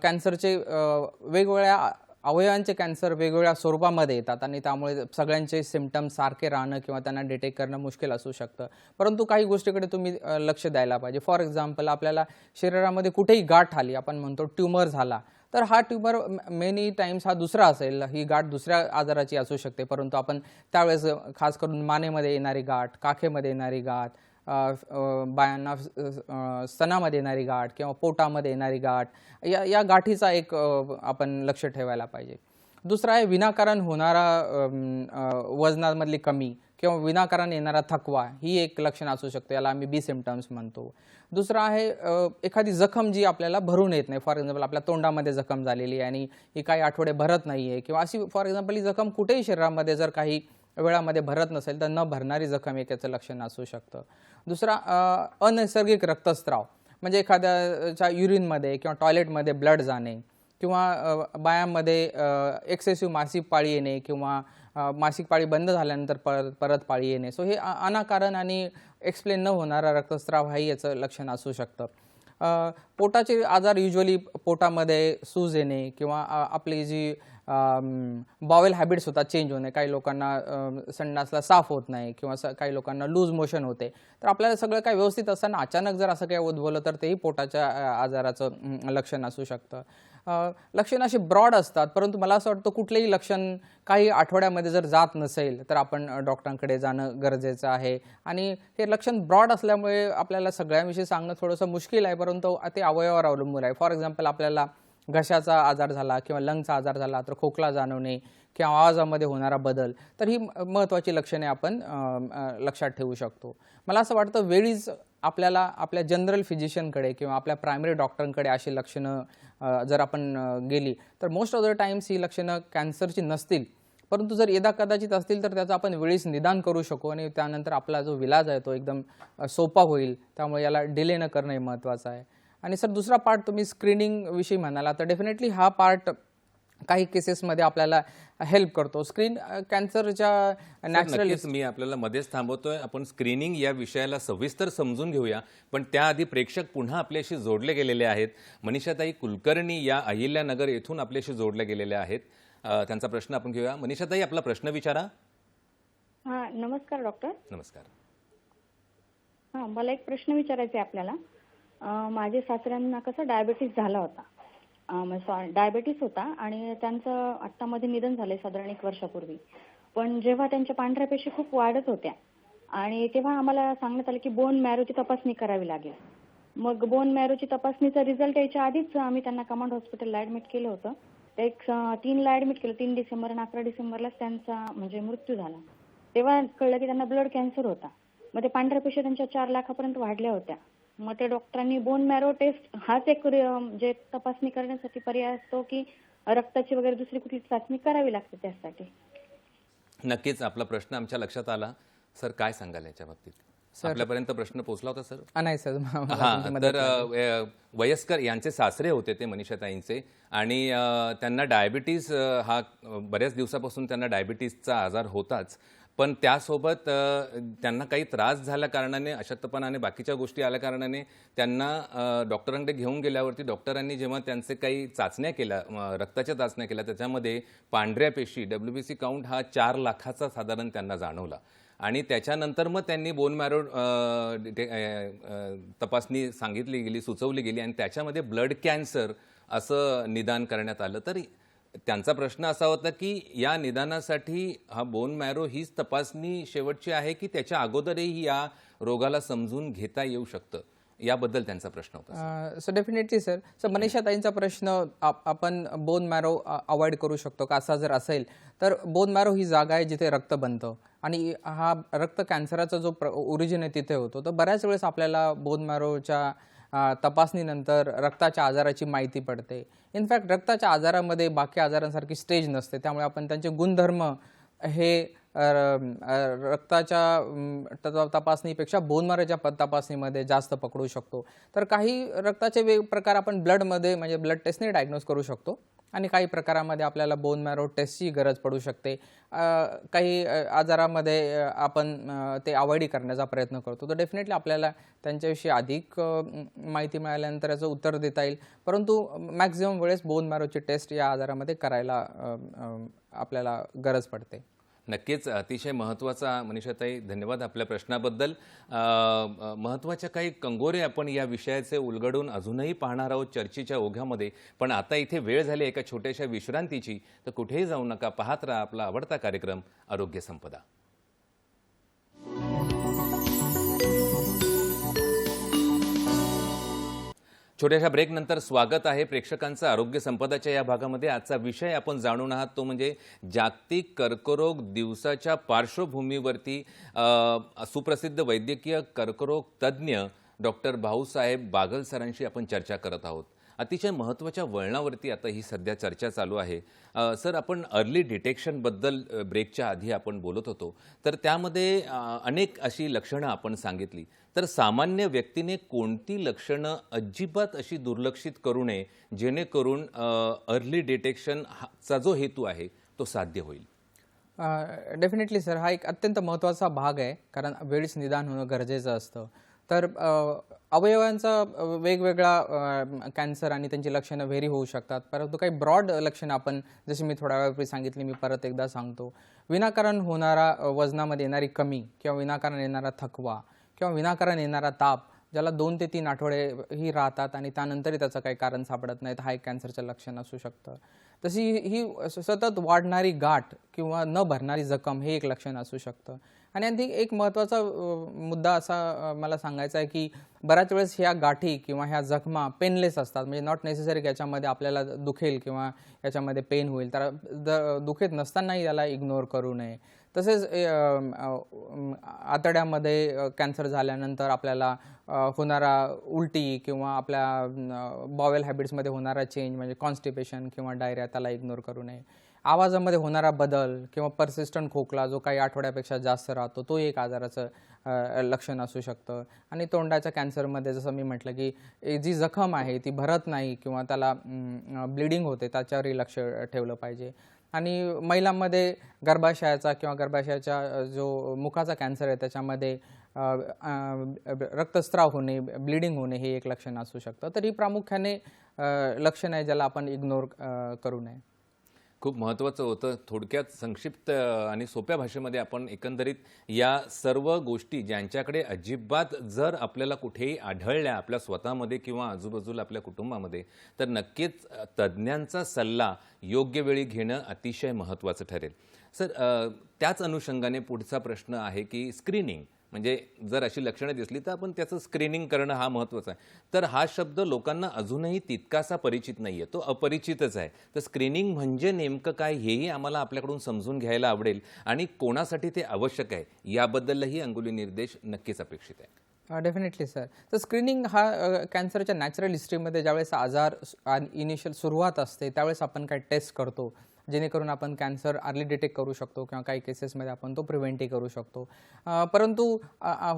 कॅन्सरचे वेगवेगळ्या अवयवांचे कॅन्सर वेगवेगळ्या स्वरूपामध्ये येतात आणि त्यामुळे सगळ्यांचे सिम्पटम्स सारखे राहणं किंवा त्यांना डिटेक्ट करणं मुश्किल असू शकतं. परंतु काही गोष्टीकडे तुम्ही लक्ष द्यायला पाहिजे. फॉर एक्झाम्पल, आपल्याला शरीरामध्ये कुठेही गाठ आली, आपण म्हणतो ट्यूमर झाला, तर हा ट्यूमर मेनी टाइम्स हा दुसरा असेल, ही गाठ दुसऱ्या आजाराची असू शकते. परंतु आपण त्यावेळेस खास करून मानेमध्ये येणारी गाठ, काखेमध्ये येणारी गाठ, बायांना स्तनामध्ये येणारी गाठ किंवा पोटामध्ये येणारी गाठ, या गाठीचा एक आपण लक्ष ठेवायला पाहिजे. दुसरा आहे विनाकारण होणारा वजनामधली कमी किंवा विनाकारण येणारा थकवा, ही एक लक्षण असू शकते. याला आम्ही बी सिम्पटम्स म्हणतो. दुसरं आहे एखादी जखम जी आपल्याला भरून येत नाही. फॉर एक्झाम्पल, आपल्या तोंडामध्ये जखम झालेली आहे आणि ही काही आठवडे भरत नाही आहे किंवा अशी फॉर एक्झाम्पल ही जखम कुठेही शरीरामध्ये जर काही वेळामध्ये भरत नसेल तर न भरणारी जखम एक याचं लक्षण असू शकतं. दुसरा अनैसर्गिक रक्तस्राव, म्हणजे एखाद्याच्या युरिनमध्ये किंवा टॉयलेटमध्ये ब्लड जाणे किंवा बायांमध्ये एक्सेसिव्ह मासिक पाळी येणे किंवा मासिक पाळी बंद झाल्यानंतर परत पाळी येणे. सो हे अनाकारण आणि एक्सप्लेन न होणारा रक्तस्राव हाही याचं लक्षण असू शकतं. पोटाचे आजार, युजली पोटामध्ये सूज येणे किंवा आपली जी बॉवेल हॅबिट्स होतात चेंज होणे. काही लोकांना संडासला साफ होत नाही किंवा काही लोकांना लूज मोशन होते. तर आपल्याला सगळं काही व्यवस्थित असताना अचानक जर असं काही उद्भवलं तर तेही पोटाच्या आजाराचं लक्षण असू शकतं. लक्षण अशी ब्रॉड असतात, परंतु मला असं वाटतं कुठलेही लक्षण काही आठवड्यामध्ये जर जात नसेल तर आपण डॉक्टरांकडे जाणं गरजेचं आहे. आणि हे लक्षण ब्रॉड असल्यामुळे आपल्याला सगळ्यांविषयी सांगणं थोडंसं मुश्किल आहे, परंतु ते अवयवावर अवलंबून आहे. फॉर एक्झाम्पल, आपल्याला घशाचा आजार झाला किंवा लंगचा आजार झाला तर खोकला जाणवणे किंवा आवाजामध्ये होणारा बदल, तर ही महत्त्वाची लक्षणे आपण लक्षात ठेवू शकतो. मला असं वाटतं वेळीच आपल्याला आपल्या जनरल फिजिशियनकडे किंवा आपल्या प्रायमरी डॉक्टरांकडे अशी लक्षणं जर आपण गेली तर मोस्ट ऑफ द टाइम्स ही लक्षणं कॅन्सरची नसतील, परंतु जर यदा कदाचित असतील तर त्याचं आपण वेळीच निदान करू शकू आणि त्यानंतर आपला जो इलाज आहे तो एकदम सोपा होईल. त्यामुळे याला डिले न करणं महत्त्वाचं आहे. आणि सर, दुसरा पार्ट तुम्ही स्क्रीनिंग विषयी म्हणाला तर डेफिनेटली हा पार्ट काही केसेसमध्ये आपल्याला हेल्प करतो. कॅन्सरच्या नक्कीच मी आपल्याला मध्येच थांबवतोय. आपण स्क्रीनिंग या विषयाला सविस्तर समजून घेऊया, पण त्याआधी प्रेक्षक पुन्हा आपल्याशी जोडले गेलेले आहेत. मनीषाताई कुलकर्णी या अहिल्यानगर येथून आपल्याशी जोडले गेलेले आहेत. त्यांचा प्रश्न आपण घेऊया. मनीषाताई, आपला प्रश्न विचारा. हा, नमस्कार डॉक्टर. नमस्कार. हा, मला एक प्रश्न विचारायचा आहे आपल्याला. माझे सासऱ्यांना कसं डायबिटीस झाला होता, डायबिटीस होता आणि त्यांचं आत्तामध्ये निधन झालंय साधारण 1 वर्षापूर्वी. पण जेव्हा त्यांच्या पांढऱ्या पेशी खूप वाढत होत्या आणि तेव्हा आम्हाला सांगण्यात आलं की बोन मॅरोची तपासणी करावी लागेल. मग बोन मॅरोची तपासणीचा रिझल्ट यायच्या आधीच आम्ही त्यांना कमांड हॉस्पिटलला ॲडमिट केलं होतं. ते 3ला ॲडमिट केलं, 3 डिसेंबर आणि 11 डिसेंबरलाच त्यांचा म्हणजे मृत्यू झाला. तेव्हा कळलं की त्यांना ब्लड कॅन्सर होता. मग ते पांढऱ्या पेशी त्यांच्या 4 लाखापर्यंत वाढल्या होत्या. मग ते डॉक्टरांनी बोन मॅरो टेस्ट हाच एक म्हणजे तपासणी करण्यासाठी पर्याय असतो की रक्ताची वगैरे दुसरी कुठली चाचणी करावी लागते त्यासाठी. नक्कीच आपला प्रश्न आमच्या लक्षात आला. सर काय सांगाल याच्या बाबतीत? आपल्यापर्यंत प्रश्न पोहोचला होता सर? नाही सर, मला हां, तुमची मदत तर लागेल. वयस्कर यांचे सासरे होते ते मनीषाताईंचे आणि त्यांना डायबिटीज हा बऱ्याच दिवसापासून त्यांना डायबिटीजचा आजार होताच. पण त्यासोबत त्यांना काही त्रास झाल्या कारणाने, अशक्तपणा आणि बाकीच्या गोष्टी आल्या कारणाने त्यांना डॉक्टरांकडे घेऊन गेल्यावरती डॉक्टरांनी जेव्हा त्यांचे काही चाचण्या केल्या, रक्ताच्या चाचण्या केल्या, त्याच्यामध्ये पांढऱ्या पेशी WBC काउंट हा 4 लाखाचा साधारण त्यांना जाणवला. आणि त्याच्यानंतर मग त्यांनी बोन मॅरो तपासणी सांगितली गेली, सुचवली गेली आणि त्याच्यामध्ये ब्लड कॅन्सर असं निदान करण्यात आलं. तर त्यांचा प्रश्न असा होता की या निदानासाठी हा बोन मॅरो हीच तपासणी शेवटची आहे की त्याच्या अगोदरही या रोगाला समजून घेता येऊ शकतं, याबद्दल त्यांचा प्रश्न होता. So definitely sir. सर मनीषाताईंचा प्रश्न आपण बोन मॅरो अवॉइड करू शकतो का, असा जर असेल तर बोन मॅरो ही जागा आहे जिथे रक्त बनतं आणि हा रक्त कॅन्सराचा जो ओरिजिन आहे तिथे होतो. तर बऱ्याच वेळेस आपल्याला बोन मॅरोच्या तपासणीनंतर रक्ताच्या आजाराची माहिती पडते. इनफॅक्ट रक्ताच्या आजारामध्ये बाकी आजारांसारखी स्टेज नसते, त्यामुळे आपण त्यांचे गुणधर्म हे रक्ताच्या तपासणीपेक्षा बोन मॅरोच्या तपासणीमध्ये जास्त पकडू शकतो. तर काही रक्ताचे प्रकार आपण ब्लडमध्ये म्हणजे ब्लड टेस्टने डायग्नोज करू शकतो आणि काही प्रकारामध्ये आपल्याला बोन मॅरो टेस्टची गरज पडू शकते. काही आजारामध्ये आपण ते अवॉइड करण्याचा प्रयत्न करतो. तर डेफिनेटली आपल्याला त्यांच्याविषयी अधिक माहिती मिळाल्यानंतर याचं उत्तर देता येईल. परंतु मॅक्झिमम वेळेस बोन मॅरोची टेस्ट या आजारामध्ये करायला आपल्याला गरज पडते. नक्कीच अतिशय महत्त्वाचा मनीषाताई, धन्यवाद आपल्या प्रश्नाबद्दल. महत्त्वाच्या काही कंगोरे आपण या विषयाचे उलगडून अजूनही पाहणार आहोत चर्चेच्या ओघामध्ये. पण आता इथे वेळ झाली एका छोट्याशा विश्रांतीची. तर कुठेही जाऊ नका, पाहत राहा आपला आवडता कार्यक्रम आरोग्य संपदा. छोट्याशा ब्रेकनंतर स्वागत आहे प्रेक्षकांचं आरोग्य संपदाच्या या भागामध्ये. आजचा विषय आपण जाणून आहात तो म्हणजे जागतिक कर्करोग दिवसाच्या पार्श्वभूमीवरती सुप्रसिद्ध वैद्यकीय कर्करोग तज्ज्ञ डॉक्टर भाऊसाहेब बागल सरांशी आपण चर्चा करत आहोत. अतिशय महत्त्वाच्या वळणावरती आता ही सध्या चर्चा चालू आहे. सर, आपण अर्ली डिटेक्शनबद्दल ब्रेकच्या आधी आपण बोलत होतो, तर त्यामध्ये अनेक अशी लक्षणं आपण सांगितली. तर सामान्य व्यक्तीने कोणती लक्षणं अजिबात अशी दुर्लक्षित करू नये जेणेकरून अर्ली डिटेक्शनचा जो हेतू आहे तो साध्य होईल? डेफिनेटली सर, हा एक अत्यंत महत्त्वाचा भाग आहे, कारण वेळीच निदान होणं गरजेचं असतं. तर अवयवांचा वेगवेगळा कॅन्सर आणि त्यांची लक्षणं व्हेरी होऊ शकतात, परंतु काही ब्रॉड लक्षणं आपण जशी मी थोड्या वेळापूर्वी सांगितली, मी परत एकदा सांगतो. विनाकारण होणारा वजनामध्ये येणारी कमी किंवा विनाकारण येणारा थकवा किंवा विनाकारण येणारा ताप, ज्याला 2 ते 3 आठवडे ही राहतात आणि त्यानंतरही त्याचं काही कारण सापडत नाही, तर हा एक कॅन्सरचं लक्षण असू शकतं. तशी ही सतत वाढणारी गाठ किंवा न भरणारी जखम हे एक लक्षण असू शकतं. आणि आणखी एक महत्त्वाचा मुद्दा असा मला सांगायचा आहे की बऱ्याच वेळेस ह्या गाठी किंवा ह्या जखमा पेनलेस असतात, म्हणजे नॉट नेसेसरी की याच्यामध्ये आपल्याला दुखेल किंवा याच्यामध्ये पेन होईल, तर दुखेत नसतानाही याला इग्नोर करू नये. तसेच आतड्यामध्ये कॅन्सर झाल्यानंतर आपल्याला होणारा उलटी किंवा आपल्या बॉवेल हॅबिट्समध्ये होणारा चेंज म्हणजे कॉन्स्टिपेशन किंवा डायरिया, त्याला इग्नोर करू नये. आवाजामध्ये होणारा बदल किंवा परसिस्टंट खोकला जो काही आठवड्यापेक्षा जास्त राहतो, तो एक आजाराचं लक्षण असू शकतं. आणि तोंडाच्या कॅन्सरमध्ये जसं मी म्हटलं की जी जखम आहे ती भरत नाही किंवा त्याला ब्लिडिंग होते, त्याच्यावरही लक्ष ठेवलं पाहिजे. आणि महिलांमध्ये गर्भाशयाचा किंवा गर्भाशयाच्या जो मुखाचा कॅन्सर आहे त्याच्यामध्ये रक्तस्राव होणे, ब्लिडिंग होणे हे एक लक्षण असू शकतं. तर ही प्रामुख्याने लक्षण आहे ज्याला आपण इग्नोर करू नये. खूप महत्त्वाचं होतं. थोडक्यात संक्षिप्त आणि सोप्या भाषेमध्ये आपण एकंदरीत या सर्व गोष्टी ज्यांच्याकडे अजिबात जर आपल्याला कुठेही आढळल्या आपल्या स्वतःमध्ये किंवा आजूबाजूला आपल्या कुटुंबामध्ये, तर नक्कीच तज्ज्ञांचा सल्ला योग्य वेळी घेणं अतिशय महत्त्वाचं ठरेल. सर, त्याच अनुषंगाने पुढचा प्रश्न आहे की स्क्रीनिंग म्हणजे जर अशी लक्षणं दिसली तर आपण त्याचं स्क्रीनिंग करणं हा महत्त्वाचा आहे. तर हा शब्द लोकांना अजूनही तितकासा परिचित नाही आहे, तो अपरिचितच आहे. तर स्क्रीनिंग म्हणजे नेमकं काय हेही आम्हाला आपल्याकडून समजून घ्यायला आवडेल आणि कोणासाठी ते आवश्यक आहे याबद्दलही अंगुली निर्देश नक्कीच अपेक्षित आहे. Definitely sir. तर स्क्रीनिंग हा कॅन्सरच्या नॅचरल हिस्ट्रीमध्ये ज्यावेळेस आजार इनिशियल सुरुवात असते त्यावेळेस आपण काय टेस्ट करतो जेणेकरून आपण कॅन्सर अर्ली डिटेक्ट करू शकतो किंवा काही केसेसमध्ये आपण तो प्रिव्हेंटही करू शकतो. परंतु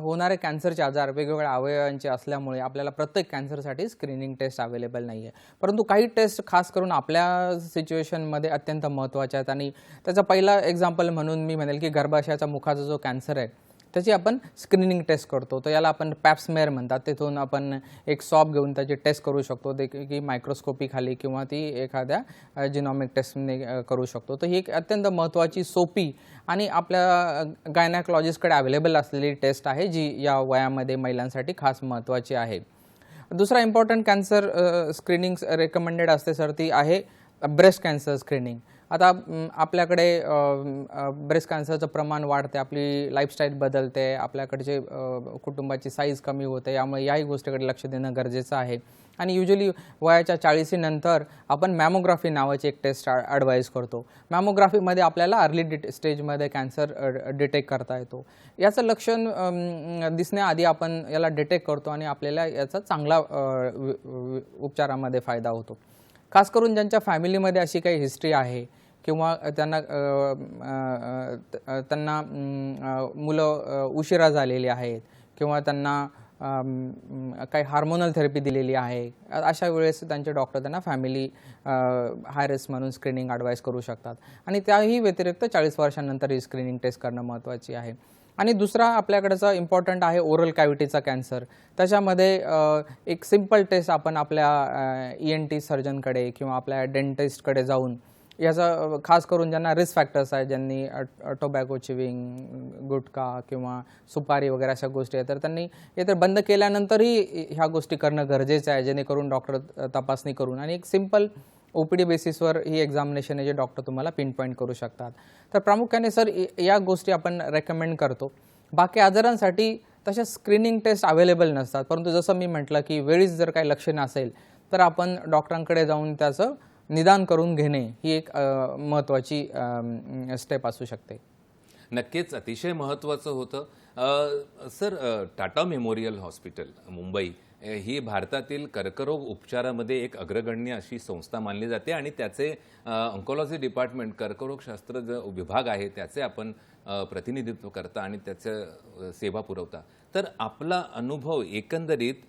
होणारे कॅन्सरचे आजार वेगवेगळ्या अवयवांचे असल्यामुळे आपल्याला प्रत्येक कॅन्सरसाठी स्क्रीनिंग टेस्ट अवेलेबल नाही आहे. परंतु काही टेस्ट खास करून आपल्या सिच्युएशनमध्ये अत्यंत महत्त्वाच्या आहेत आणि त्याचा पहिला एक्झाम्पल म्हणून मी म्हणेल की गर्भाशयाचा मुखाचा जो कॅन्सर आहे त्याची आपण स्क्रीनिंग टेस्ट करतो. तर याला आपण पॅप्समेअर म्हणतात. तिथून आपण एक स्वॅब घेऊन त्याची टेस्ट करू शकतो की मायक्रोस्कोपी खाली किंवा ती एखाद्या जिनॉमिक टेस्टने करू शकतो. तर ही एक अत्यंत महत्त्वाची सोपी आणि आपल्या गायनॅकॉलॉजिस्टकडे अवेलेबल असलेली टेस्ट आहे जी या वयामध्ये महिलांसाठी खास महत्त्वाची आहे. दुसरा इम्पॉर्टंट कॅन्सर स्क्रीनिंग रेकमेंडेड असते सर ती आहे ब्रेस्ट कॅन्सर स्क्रीनिंग. आता आपल्याकडे ब्रेस्ट कॅन्सरचं प्रमाण वाढते, आपली लाईफस्टाईल बदलते, आपल्याकडचे कुटुंबाची साईज कमी होते, यामुळे याही गोष्टीकडे लक्ष देणं गरजेचं आहे. आणि युजली वयाच्या 40 नंतर आपण मॅमोग्राफी नावाची एक टेस्ट ॲडवाईज करतो. मॅमोग्राफीमध्ये आपल्याला अर्ली स्टेजमध्ये कॅन्सर डिटेक्ट करता येतो. याचं लक्षण दिसण्याआधी आपण याला डिटेक्ट करतो आणि आपल्याला याचा चांगला उपचारामध्ये फायदा होतो. खास करून ज्यांच्या फॅमिलीमध्ये अशी काही हिस्ट्री आहे किंवा त्यांना मुलं उशिरा झालेली आहेत किंवा त्यांना काही हार्मोनल थेरपी दिलेली आहे, अशा वेळेस त्यांचे डॉक्टर त्यांना फॅमिली हाय रिस्क म्हणून स्क्रीनिंग ॲडवाईस करू शकतात. आणि त्याही व्यतिरिक्त 40 वर्षांनंतर ही स्क्रीनिंग टेस्ट करणं महत्त्वाची आहे. आणि दुसरा आपल्याकडचा इम्पॉर्टंट आहे ओरल कॅव्हिटीचा कॅन्सर. त्याच्यामध्ये एक सिम्पल टेस्ट आपण आपल्या ENT सर्जनकडे किंवा आपल्या डेंटिस्टकडे जाऊन याचा खास करून ज्यांना रिस्क फॅक्टर्स आहेत, ज्यांनी टोबॅको चिविंग, गुटखा किंवा सुपारी वगैरे अशा गोष्टी आहेत, तर त्यांनी हे तर बंद केल्यानंतरही ह्या गोष्टी करणं गरजेचं आहे जेणेकरून डॉक्टर तपासणी करून आणि एक सिम्पल OPD बेसिसवर ही एक्झामिनेशन आहे जे डॉक्टर तुम्हाला पिन पॉईंट करू शकतात. तर प्रामुख्याने सर या गोष्टी आपण रेकमेंड करतो. बाकी आजारांसाठी तशा स्क्रीनिंग टेस्ट अवेलेबल नसतात, परंतु जसं मी म्हटलं की वेळीच जर काही लक्षणं असेल तर आपण डॉक्टरांकडे जाऊन त्याचं निदान करून घेणे ही एक महत्त्वाची स्टेप असू शकते. नक्कीच अतिशय महत्त्वाचं होतं. Sir, Tata memorial hospital Mumbai ही भारतातील कर्करोग उपचारामध्ये एक अग्रगण्य अशी संस्था मानली जाते आणि त्याचे ऑन्कॉलॉजी डिपार्टमेंट कर्करोगशास्त्र जो विभाग आहे त्याचे आपण प्रतिनिधित्व करता आणि त्याचं सेवा पुरवता. तर आपला अनुभव एकंदरीत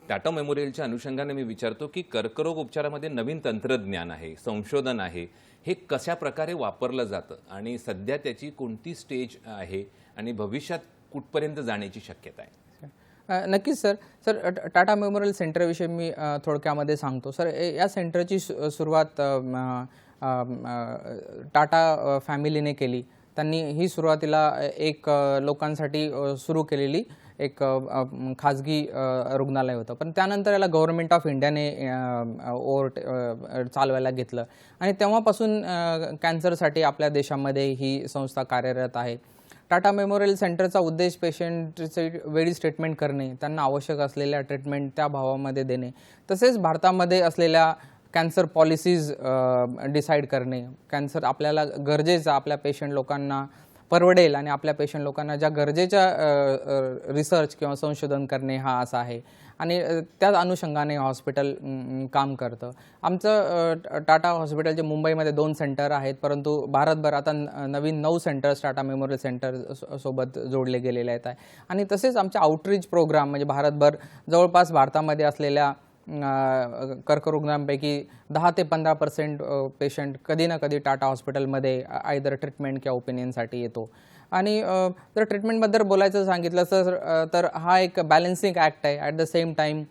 टाटा मेमोरियलच्या अनुषंगाने मी विचारतो की कर्करोग उपचारामध्ये नवीन तंत्रज्ञान आहे, संशोधन आहे, हे कशा प्रकारे वापरलं जातं आणि सध्या त्याची कोणती स्टेज आहे आणि भविष्यात कुठपर्यंत जाण्याची शक्यता आहे? नक्कीच सर. टाटा मेमोरियल सेंटरविषयी मी थोडक्यामध्ये सांगतो. सर, या सेंटरची सुरुवात टाटा फॅमिलीने केली. त्यांनी ही सुरुवातीला एक लोकांसाठी सुरू केलेली एक खाजगी रुग्णालय होतं, पण त्यानंतर याला गव्हर्नमेंट ऑफ इंडियाने चालवायला घेतलं आणि तेव्हापासून कॅन्सरसाठी आपल्या देशामध्ये ही संस्था कार्यरत आहे. टाटा मेमोरियल सेंटरचा उद्देश पेशंटचे वेळीच ट्रीटमेंट करणे, त्यांना आवश्यक असलेल्या ट्रीटमेंट त्या भावामध्ये देणे, तसेच भारतामध्ये असलेल्या कॅन्सर पॉलिसीज डिसाईड करणे. कॅन्सर आपल्याला गरजेचा आपल्या पेशंट लोकांना परवडेल आणि आपल्या पेशंट लोकांना ज्या गरजेच्या रिसर्च किंवा संशोधन करणे हा असा आहे आणि त्याच अनुषंगाने हॉस्पिटल काम करतं. आमचं टाटा हॉस्पिटलचे मुंबईमध्ये 2 सेंटर आहेत, परंतु भारतभर आता नवीन 9 सेंटर्स टाटा मेमोरियल सेंटर सोबत जोडले गेलेले आहेत आणि तसेच आमचे आउटरीच प्रोग्राम म्हणजे भारतभर जवळपास भारतामध्ये असलेल्या कर्करोगांपैकी 10 ते 15% पेशंट कधी ना कधी टाटा हॉस्पिटलमध्ये आयदर ट्रीटमेंट किंवा ओपिनियनसाठी येतो. आणि जर ट्रीटमेंटबद्दल बोलायचं सांगितलं तर हा एक बॅलन्सिंग ॲक्ट आहे. ॲट द सेम टाईम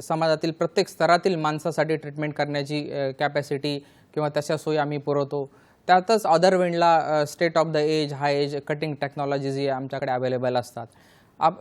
समाजातील प्रत्येक स्तरातील माणसासाठी ट्रीटमेंट करण्याची कॅपॅसिटी किंवा तशा सोयी आम्ही पुरवतो. त्यातच अदर विंडला state of the edge, high edge cutting technologies आमच्याकडे अवेलेबल असतात.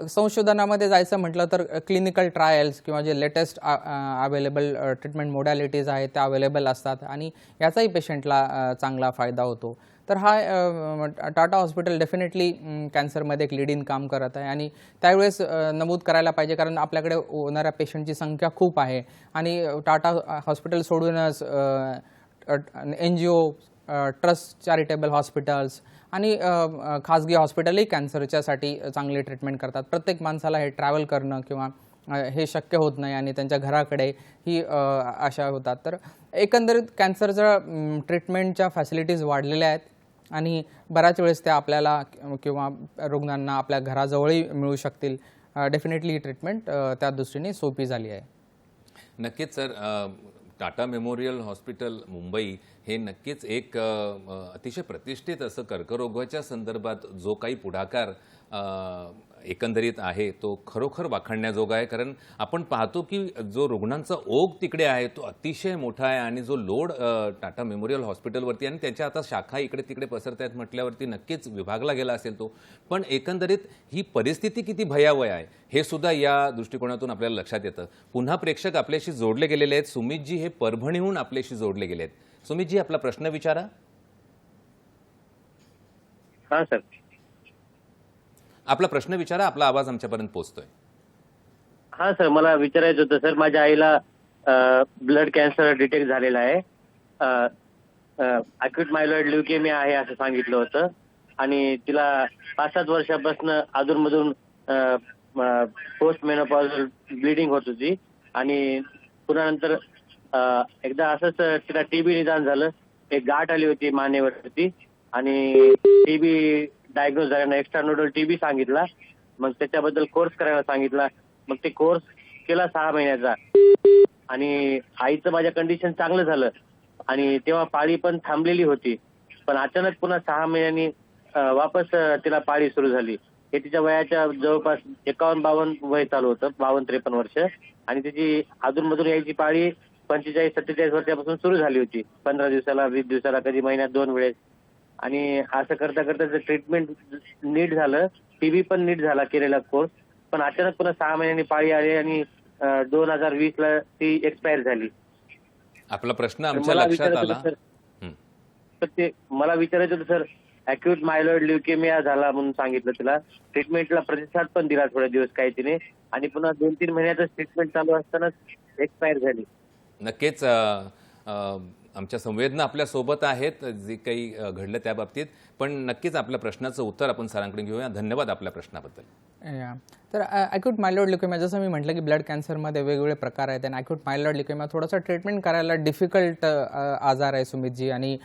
संशोधनामध्ये जायचं म्हटलं तर क्लिनिकल ट्रायल्स किंवा जे लेटेस्ट अवेलेबल ट्रीटमेंट मोडॅलिटीज आहेत त्या अवेलेबल असतात आणि याचाही पेशंटला चांगला फायदा होतो. तर हा टाटा हॉस्पिटल डेफिनेटली कॅन्सरमध्ये एक लीड इन काम करत आहे आणि त्यावेळेस नमूद करायला पाहिजे, कारण आपल्याकडे होणाऱ्या पेशंटची संख्या खूप आहे आणि टाटा हॉस्पिटल सोडूनच NGO, ट्रस्ट चॅरिटेबल हॉस्पिटल्स आणि खाजगी हॉस्पिटलही कॅन्सरच्यासाठी चांगली ट्रीटमेंट करतात. प्रत्येक माणसाला हे ट्रॅव्हल करणं किंवा हे शक्य होत नाही आणि त्यांच्या घराकडे ही आशा होतात. तर एकंदरीत कॅन्सरच्या ट्रीटमेंटच्या फॅसिलिटीज वाढलेल्या आहेत आणि बऱ्याच वेळेस त्या आपल्याला किंवा रुग्णांना आपल्या घराजवळही मिळू शकतील. डेफिनेटली ही ट्रीटमेंट त्या दृष्टीने सोपी झाली आहे. नक्कीच sir, Tata memorial hospital Mumbai हे नक्कीच एक अतिशय प्रतिष्ठित असं कर्करोगाच्या संदर्भात जो काही पुढाकार एकंदरीत आहे तो खरोखर वाखाणण्याजोगा आहे. कारण आपण पाहतो की जो रुग्णांचा ओघ तिकडे आहे तो अतिशय मोठा आहे आणि जो लोड टाटा मेमोरियल हॉस्पिटलवरती आणि त्याच्या आता शाखा इकडे तिकडे पसरत आहेत म्हटल्यावरती नक्कीच विभागला गेला असेल तो. पण एकंदरीत ही परिस्थिती किती भयावह आहे हे सुद्धा या दृष्टिकोनातून आपल्याला लक्षात येतं. पुन्हा प्रेक्षक आपल्याशी जोडले गेलेले आहेत. सुमितजी हे परभणीहून आपल्याशी जोडले गेले आहेत. सुमितजी, आपला प्रश्न विचारा. हा सर, आपला प्रश्न विचारा, आपला आवाज आमच्यापर्यंत पोहोचतोय. हा सर, मला विचारायचं होतं सर, माझ्या आईला ब्लड कॅन्सर डिटेक्ट झालेला आहे. अक्यूट मायलॉइड ल्युकेमिया आहे असं सांगितलं होतं आणि तिला 5-7 वर्षापासून अधूनमधून पोस्ट मेनोपॉझल ब्लिडिंग होत होती आणि पुन्हा नंतर एकदा असंच तिला टीबी निदान झालं. एक गाठ आली होती मानेवरती आणि टीबी डायग्नोज झाल्यानं एक्स्ट्रा नोडल टीबी सांगितला. मग त्याच्याबद्दल कोर्स करायला सांगितला. मग ते कोर्स केला 6 महिन्याचा आणि आईचं माझ्या कंडिशन चांगलं झालं आणि तेव्हा पाळी पण थांबलेली होती. पण अचानक पुन्हा 6 महिन्यांनी वापस तिला पाळी सुरू झाली. हे तिच्या वयाच्या जवळपास 51-52 वय चालू होतं, 52-53 वर्ष, आणि तिची अधूनमधून यायची पाळी 45-47 वर्षापासून सुरू झाली होती. 15 दिवसाला, 20 दिवसाला, कधी महिन्यात 2 वेळेस. आणि असं करता करता ट्रीटमेंट नीट झालं, टीबी पण नीट झाला केलेला कोर्स. पण अचानक पुन्हा 6 महिन्यांनी पाळी आली आणि 2020 ला ती एक्सपायर झाली. आपला प्रश्न आमच्या लक्षात आला. तर ते मला विचारायचं होतं सर, अक्यूट मायलॉइड ल्युकेमिया झाला म्हणून सांगितलं तिला. ट्रीटमेंटला प्रतिसाद पण दिला थोडे दिवस काही तिने आणि पुन्हा 2-3 महिन्यातच ट्रीटमेंट चालू असतानाच एक्सपायर झाली. नक्कीच आमच्या संवेदना आपल्या सोबत आहेत जे काही घडलं त्या बाबतीत. पण नक्कीच आपल्या प्रश्नाचं उत्तर आपण सरांकडे घेऊया. धन्यवाद आपल्या प्रश्नाबद्दल. तर अक्यूट मायलॉइड ल्युकेमिया, जसं मी म्हटलं की ब्लड कॅन्सरमध्ये वेगवेगळे प्रकार आहेत आणि अक्यूट मायलॉइड ल्युकेमिया थोडासा ट्रीटमेंट करायला डिफिकल्ट आजार आहे सुमितजी, आणि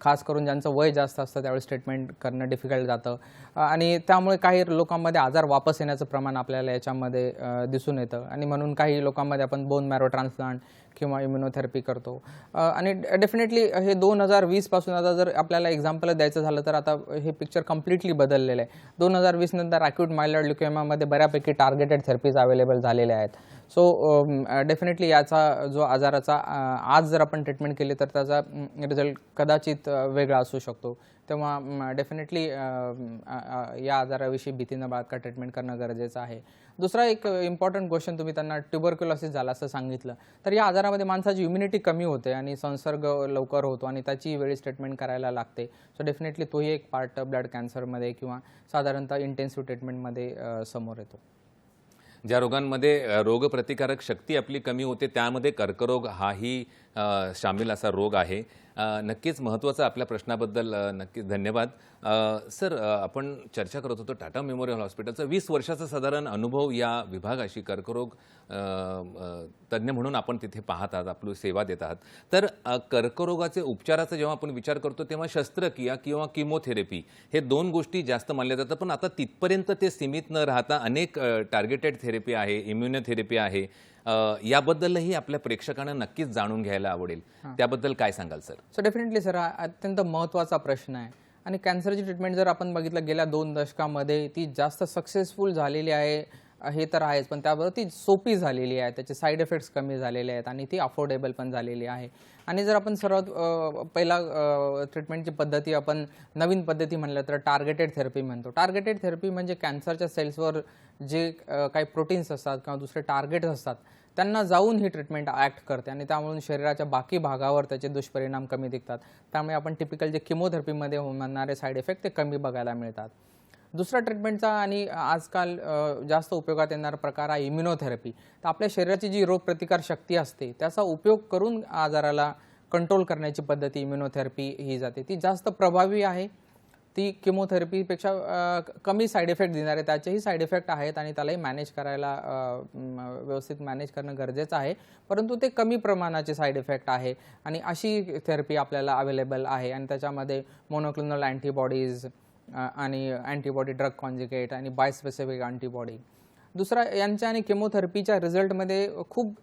खास करून ज्यांचं वय जास्त असतं त्यावेळेस ट्रीटमेंट करणं डिफिकल्ट जातं आणि त्यामुळे काही लोकांमध्ये आजार वापस येण्याचं प्रमाण आपल्याला याच्यामध्ये दिसून येतं आणि म्हणून काही लोकांमध्ये आपण बोन मॅरो ट्रान्सप्लांट किंवा इम्युनोथेरपी करतो. आणि डेफिनेटली हे 2020 पासून आता जर आपल्याला एक्झाम्पल द्यायचं झालं तर आता हे पिक्चर कम्प्लिटली बदललेलं आहे. 2020 नंतर अक्यूट मायलॉइड ल्युकेमियामध्ये बऱ्यापैकी टार्गेटेड थेरपीज अवेलेबल झालेल्या आहेत. सो डेफिनेटली याचा जो आजाराचा आज जर आपण ट्रीटमेंट केली तर त्याचा रिझल्ट कदाचित वेगळा असू शकतो. तेव्हा डेफिनेटली या आजाराविषयी भीती न बाळगता ट्रीटमेंट करणं गरजेचं आहे. दुसरा एक इम्पॉर्टंट क्वेश्चन, तुम्ही त्यांना ट्युबरक्युलोसिस झाला असं सांगितलं, तर या आजारामध्ये माणसाची इम्युनिटी कमी होते आणि संसर्ग लवकर होतो आणि त्याची वेळेस ट्रीटमेंट करायला लागते. सो डेफिनेटली तोही एक पार्ट ब्लड कॅन्सरमध्ये किंवा साधारणतः इंटेन्सिव्ह ट्रीटमेंटमध्ये समोर येतो. ज्या रोगांमध्ये रोगप्रतिकारक शक्ती आपली कमी होते त्यामध्ये कर्करोग हाही शामिल असा रोग आहे. नक्कीच महत्त्वाचा आपल्या प्रश्नाबद्दल नक्कीच धन्यवाद. सर, आपण चर्चा करत होतो टाटा मेमोरियल हॉस्पिटलचा 20 वर्षाचा साधारण अनुभव या विभागाशी, कर्करोग तज्ज्ञ म्हणून आपण तिथे पाहत आहात, आपली सेवा देत आहात. तर कर्करोगाचे उपचाराचा जेव्हा आपण विचार करतो तेव्हा शस्त्रक्रिया किंवा किमोथेरपी हे 2 गोष्टी जास्त मानल्या जातात. पण आता तिथपर्यंत ते सीमित न राहता अनेक टार्गेटेड थेरपी आहे, इम्युनोथेरपी आहे. याबद्दलही आपल्या प्रेक्षकांना नक्कीच जाणून घ्यायला आवडेल. त्याबद्दल काय सांगाल सर? सो डेफिनेटली सर, हा अत्यंत महत्त्वाचा प्रश्न आहे आणि कॅन्सरची ट्रीटमेंट जर आपण बघितलं गेल्या 2 दशकामध्ये ती जास्त सक्सेसफुल झालेली आहे हे तर आहेच, पण त्याबरोबर ती सोपी झालेली आहे, त्याचे साईड इफेक्ट्स कमी झालेले आहेत आणि ती अफोर्डेबल पण झालेली आहे. आणि जर आपण सर्वात पहिला ट्रीटमेंटची पद्धती आपण नवीन पद्धती म्हणलं तर टार्गेटेड थेरपी म्हणतो. टार्गेटेड थेरपी म्हणजे कॅन्सरच्या सेल्सवर जे काही प्रोटीन्स असतात किंवा दुसरे टार्गेट्स असतात त्यांना जाऊन ही ट्रीटमेंट ॲक्ट करते आणि त्यामुळे शरीराच्या बाकी भागावर त्याचे दुष्परिणाम कमी दिसतात. त्यामुळे आपण टिपिकल जे किमोथेरपीमध्ये होणारे साईड इफेक्ट ते कमी बघायला मिळतात. दुसरा ट्रीटमेंटचा आणि आजकाल जास्त उपयोगात येणारा प्रकार आहे इम्युनोथेरपी. तर आपल्या शरीराची जी रोगप्रतिकार शक्ती असते त्याचा उपयोग करून आजाराला कंट्रोल करण्याची पद्धती इम्युनोथेरपी ही जाते. ती जास्त प्रभावी आहे. ती किमोथेरपीपेक्षा कमी साईड इफेक्ट देणारे त्याचेही साईड इफेक्ट आहेत आणि त्यालाही मॅनेज करायला व्यवस्थित मॅनेज करणं गरजेचं आहे, परंतु ते कमी प्रमाणाचे साईड इफेक्ट आहे आणि अशी थेरपी आपल्याला अवेलेबल आहे आणि त्याच्यामध्ये मोनोक्लोनल अँटीबॉडीज आणि अँटीबॉडी ड्रग कॉन्जुगेट आणि बायस्पेसिफिक अँटीबॉडी. दुसरा यांच्या आणि केमोथेरपीच्या रिझल्टमध्ये खूप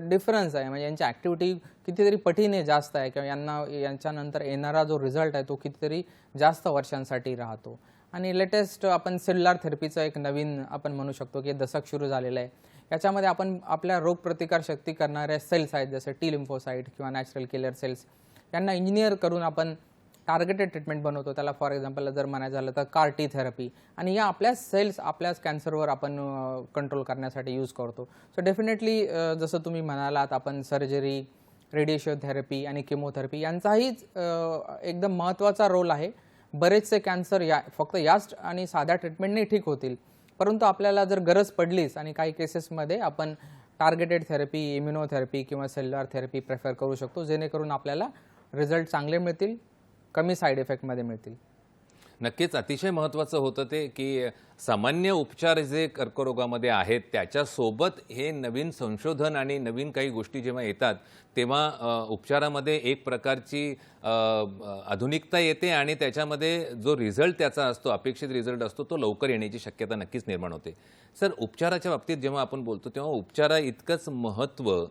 डिफरन्स आहे, म्हणजे यांची ॲक्टिव्हिटी कितीतरी पटीने जास्त आहे किंवा यांच्यानंतर येणारा जो रिझल्ट आहे तो कितीतरी जास्त वर्षांसाठी राहतो. आणि लेटेस्ट आपण सेल्युलर थेरपीचं एक नवीन आपण म्हणू शकतो की दशक सुरू झालेलं आहे. याच्यामध्ये आपण आपल्या रोगप्रतिकार शक्ती करणाऱ्या सेल्स आहेत जसे टी लिम्फोसाइट किंवा नॅचरल किलर सेल्स यांना इंजिनियर करून आपण टार्गेटेड ट्रीटमेंट बनवतो. त्याला फॉर एक्झाम्पल जर म्हणायचं झालं तर कार टी थेरपी, आणि या आपल्या सेल्स आपल्याच कॅन्सरवर आपण कंट्रोल करण्यासाठी यूज करतो. सो डेफिनेटली जसं तुम्ही म्हणालात आपण सर्जरी, रेडिएशन थेरपी आणि किमोथेरपी यांचाही एकदम महत्त्वाचा रोल आहे. बरेचसे कॅन्सर फक्त याच आणि साध्या ट्रीटमेंटने ठीक होतील, परंतु आपल्याला जर गरज पडलीच आणि काही केसेसमध्ये आपण टार्गेटेड थेरपी, इम्युनोथेरपी किंवा सेल्युलर थेरपी प्रेफर करू शकतो, जेणेकरून आपल्याला रिझल्ट चांगले मिळतील, कमी साईड इफेक्टमध्ये मिळतील. नक्कीच अतिशय महत्त्वाचं होतं ते की सामान्य उपचार जे कर्करोगामध्ये आहेत त्याच्यासोबत हे नवीन संशोधन आणि नवीन काही गोष्टी जेव्हा येतात तेव्हा उपचारामध्ये एक प्रकारची आधुनिकता येते आणि त्याच्यामध्ये जो रिझल्ट त्याचा असतो, अपेक्षित रिझल्ट असतो, तो लवकर येण्याची शक्यता नक्कीच निर्माण होते. सर, उपचाराच्या बाबतीत जेव्हा आपण बोलतो तेव्हा उपचारा इतकंच महत्त्व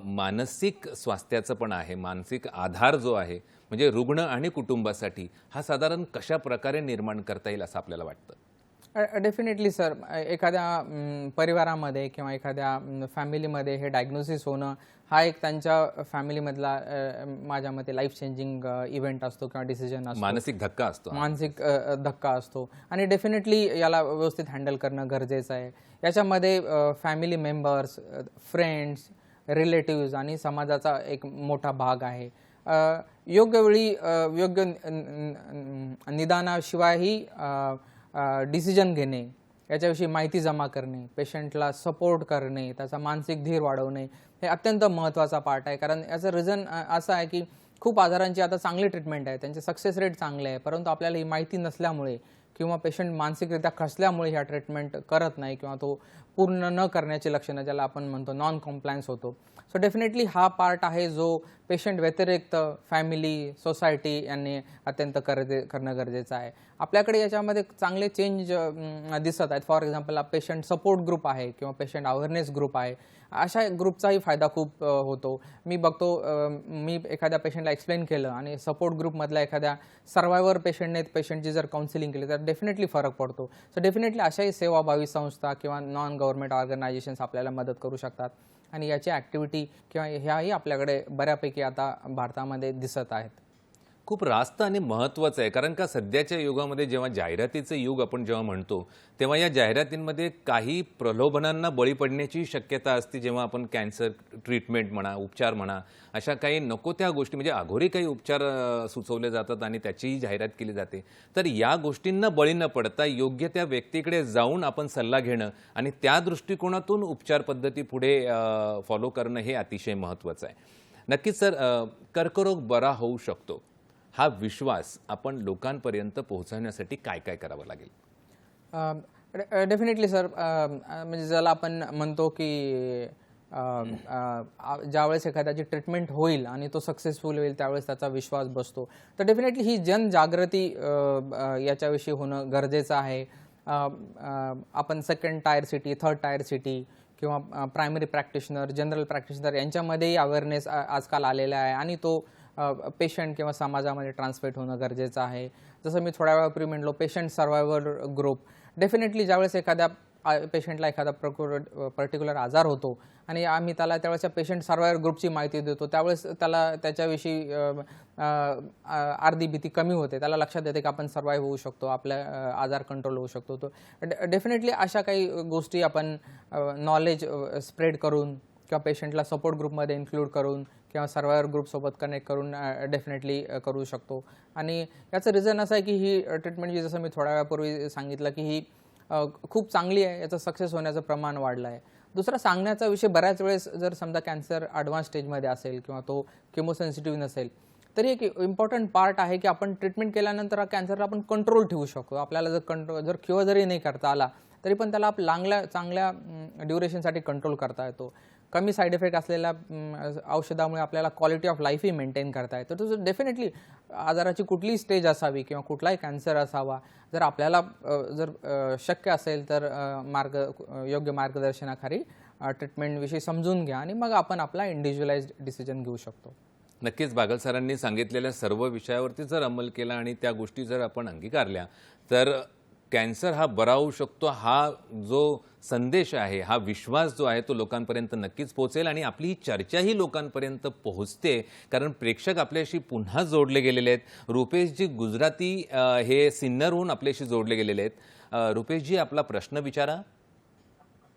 मानसिक स्वास्थ्याचं पण आहे. मानसिक आधार जो आहे म्हणजे रुग्ण आणि कुटुंबासाठी हा साधारण कशा प्रकारे निर्माण करता येईल असं आपल्याला वाटतं? डेफिनेटली सर, एखाद्या परिवारामध्ये किंवा एखाद्या फॅमिलीमध्ये हे डायग्नोसिस होणं हा एक त्यांच्या फॅमिलीमधला माझ्या मते लाईफ चेंजिंग इव्हेंट असतो किंवा डिसिजन असतो, मानसिक धक्का असतो. मानसिक धक्का असतो आणि डेफिनेटली याला व्यवस्थित हँडल करणं गरजेचं आहे. याच्यामध्ये फॅमिली मेंबर्स, फ्रेंड्स, रिलेटिव्ज आणि समाजाचा एक मोठा भाग आहे. योग्य वेळी योग्य निदानाशिवायही डिसिजन घेणे, याच्याविषयी माहिती जमा करणे, पेशंटला सपोर्ट करणे, त्याचा मानसिक धीर वाढवणे हे अत्यंत महत्त्वाचा पार्ट आहे. कारण याचं रिझन असं आहे की खूप आजारांची आता चांगली ट्रीटमेंट आहे, त्यांचे सक्सेस रेट चांगले आहे, परंतु आपल्याला ही माहिती नसल्यामुळे किंवा पेशंट मानसिकरित्या खचल्यामुळे ह्या ट्रीटमेंट करत नाही किंवा तो पूर्ण न करण्याची लक्षणं ज्याला आपण म्हणतो नॉन कॉम्प्लायन्स होतो. सो डेफिनेटली हा पार्ट आहे जो पेशंट व्यतिरिक्त फॅमिली, सोसायटी यांनी अत्यंत करणं गरजेचं आहे. आपल्याकडे याच्यामध्ये चांगले चेंज दिसत आहेत. For example patient support group आहे किंवा पेशंट अवेअरनेस ग्रुप आहे, अशा ग्रुपचाही फायदा खूप होतो. मी बघतो, मी एखाद्या पेशंटला एक्सप्लेन केलं आणि सपोर्ट ग्रुपमधल्या एखाद्या सर्वायवर पेशंटने पेशंटची जर काउन्सिलिंग केली तर डेफिनेटली फरक पडतो. सो डेफिनेटली अशाही सेवाभावी संस्था किंवा नॉन गव्हर्नमेंट ऑर्गनायझेशन्स आपल्याला मदत करू शकतात आणि याची ॲक्टिव्हिटी किंवा ह्याही आपल्याकडे बऱ्यापैकी आता भारतामध्ये दिसत आहेत. खूप रास्त आणि महत्त्वाचं आहे, कारण का सध्याच्या युगामध्ये जेव्हा जाहिरातीचं युग आपण जेव्हा म्हणतो तेव्हा या जाहिरातींमध्ये काही प्रलोभनांना बळी पडण्याची शक्यता असते. जेव्हा आपण कॅन्सर ट्रीटमेंट म्हणा, उपचार म्हणा, अशा काही नको त्या गोष्टी म्हणजे अघोरी काही उपचार सुचवले जातात आणि त्याचीही जाहिरात केली जाते. तर या गोष्टींना बळी न पडता योग्य त्या व्यक्तीकडे जाऊन आपण सल्ला घेणं आणि त्या दृष्टिकोनातून उपचार पद्धती पुढे फॉलो करणं हे अतिशय महत्त्वाचं आहे. नक्कीच सर, कर्करोग बरा होऊ शकतो हा विश्वास आपण लोकांपर्यंत पोहोचवण्यासाठी काय काय करावं लागेल? डेफिनेटली सर, म्हणजे ज्याला आपण म्हणतो की ज्यावेळेस एखाद्याची ट्रीटमेंट होईल आणि तो सक्सेसफुल होईल त्यावेळेस त्याचा विश्वास बसतो. तर डेफिनेटली ही जनजागृती याच्याविषयी होणं गरजेचं आहे. आपण second tier city, third tier city किंवा प्रायमरी प्रॅक्टिशनर, जनरल प्रॅक्टिशनर यांच्यामध्येही अवेअरनेस आजकाल आलेला आहे आणि तो पेशंट किंवा समाजामध्ये ट्रान्समिट होणं गरजेचं आहे. जसं मी थोड्या वेळापूर्वी म्हटलो, पेशंट सर्वायव्हर ग्रुप, डेफिनेटली ज्यावेळेस एखाद्या पेशंटला एखादा पर्टिक्युलर आजार होतो आणि आम्ही त्याला त्यावेळेस पेशंट सर्वायवर ग्रुपची माहिती देतो, त्यावेळेस त्याला त्याच्याविषयी अर्धी भीती कमी होते, त्याला लक्षात येते की आपण सर्वाईव्ह होऊ शकतो, आपला आजार कंट्रोल होऊ शकतो. तो डेफिनेटली अशा काही गोष्टी आपण नॉलेज स्प्रेड करून किंवा पेशंटला सपोर्ट ग्रुपमध्ये इन्क्लूड करून किंवा सर्वायवर ग्रुपसोबत कनेक्ट करून डेफिनेटली करू शकतो. आणि याचं रिझन असं आहे की ही ट्रीटमेंट जी जसं मी थोड्या वेळापूर्वी सांगितलं की ही खूप चांगली आहे, याचं सक्सेस होण्याचं प्रमाण वाढलं आहे. दुसरा सांगण्याचा विषय, बऱ्याच वेळेस जर समजा कॅन्सर ॲडव्हान्स स्टेजमध्ये असेल किंवा तो केमोसेन्सिटिव्ह नसेल, तरी एक इम्पॉर्टंट पार्ट आहे की आपण ट्रीटमेंट केल्यानंतर हा कॅन्सरला आपण कंट्रोल ठेवू शकतो. आपल्याला जर क्युअर जरी नाही करता आला तरी पण त्याला चांगल्या ड्युरेशनसाठी कंट्रोल करता येतो. कमी साईड इफेक्ट असलेल्या औषधामुळे आपल्याला क्वालिटी ऑफ लाईफही मेंटेन करता येतो. तर डेफिनेटली आजाराची कुठलीही स्टेज असावी किंवा कुठलाही कॅन्सर असावा, जर आपल्याला शक्य असेल तर योग्य मार्गदर्शनाखाली ट्रीटमेंटविषयी समजून घ्या आणि मग आपण आपला इंडिव्हिज्युअलाइज्ड डिसिजन घेऊ शकतो. नक्कीच बागल सरांनी सांगितलेल्या सर्व विषयावरती जर अंमल केला आणि त्या गोष्टी जर आपण अंगीकारल्या तर कॅन्सर हा बरा होऊ शकतो, हा जो संदेश आहे, हा विश्वास जो आहे तो लोकांपर्यंत नक्कीच पोहोचेल आणि आपली ही चर्चाही लोकांपर्यंत पोहोचते. कारण प्रेक्षक आपल्याशी पुन्हा जोडले गेलेले आहेत. रुपेशजी गुजराती हे सिन्नरहून आपल्याशी जोडले गेलेले आहेत. रुपेशजी, आपला प्रश्न विचारा.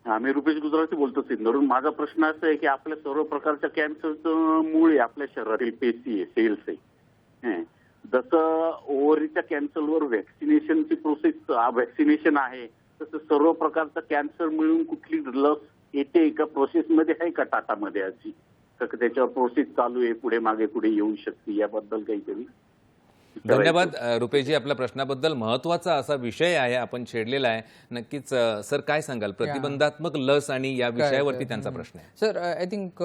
हा, मी रुपेश गुजराती बोलतो सिन्नरहून. माझा प्रश्न असा आहे की आपल्या सर्व प्रकारच्या कॅन्सरचं मूळ आहे आपल्या शरीरातील पेशी आहे, सेल्स आहे. जसं ओव्हरीच्या कॅन्सरवर व्हॅक्सिनेशनची प्रोसेस व्हॅक्सिनेशन आहे, तसं सर्व प्रकारचा कॅन्सर मिळून कुठली लस येते का, प्रोसेसमध्ये आहे का टाटामध्ये अशी, का त्याच्यावर प्रोसेस चालू आहे, पुढे मागे पुढे येऊ शकते, याबद्दल काहीतरी? धन्यवाद रुपेशजी, आपल्या प्रश्नाबद्दल. महत्त्वाचा असा विषय आहे आपण छेडलेला आहे. नक्कीच सर काय सांगाल, प्रतिबंधात्मक लस आणि या विषयावरती त्यांचा प्रश्न आहे. सर, आय थिंक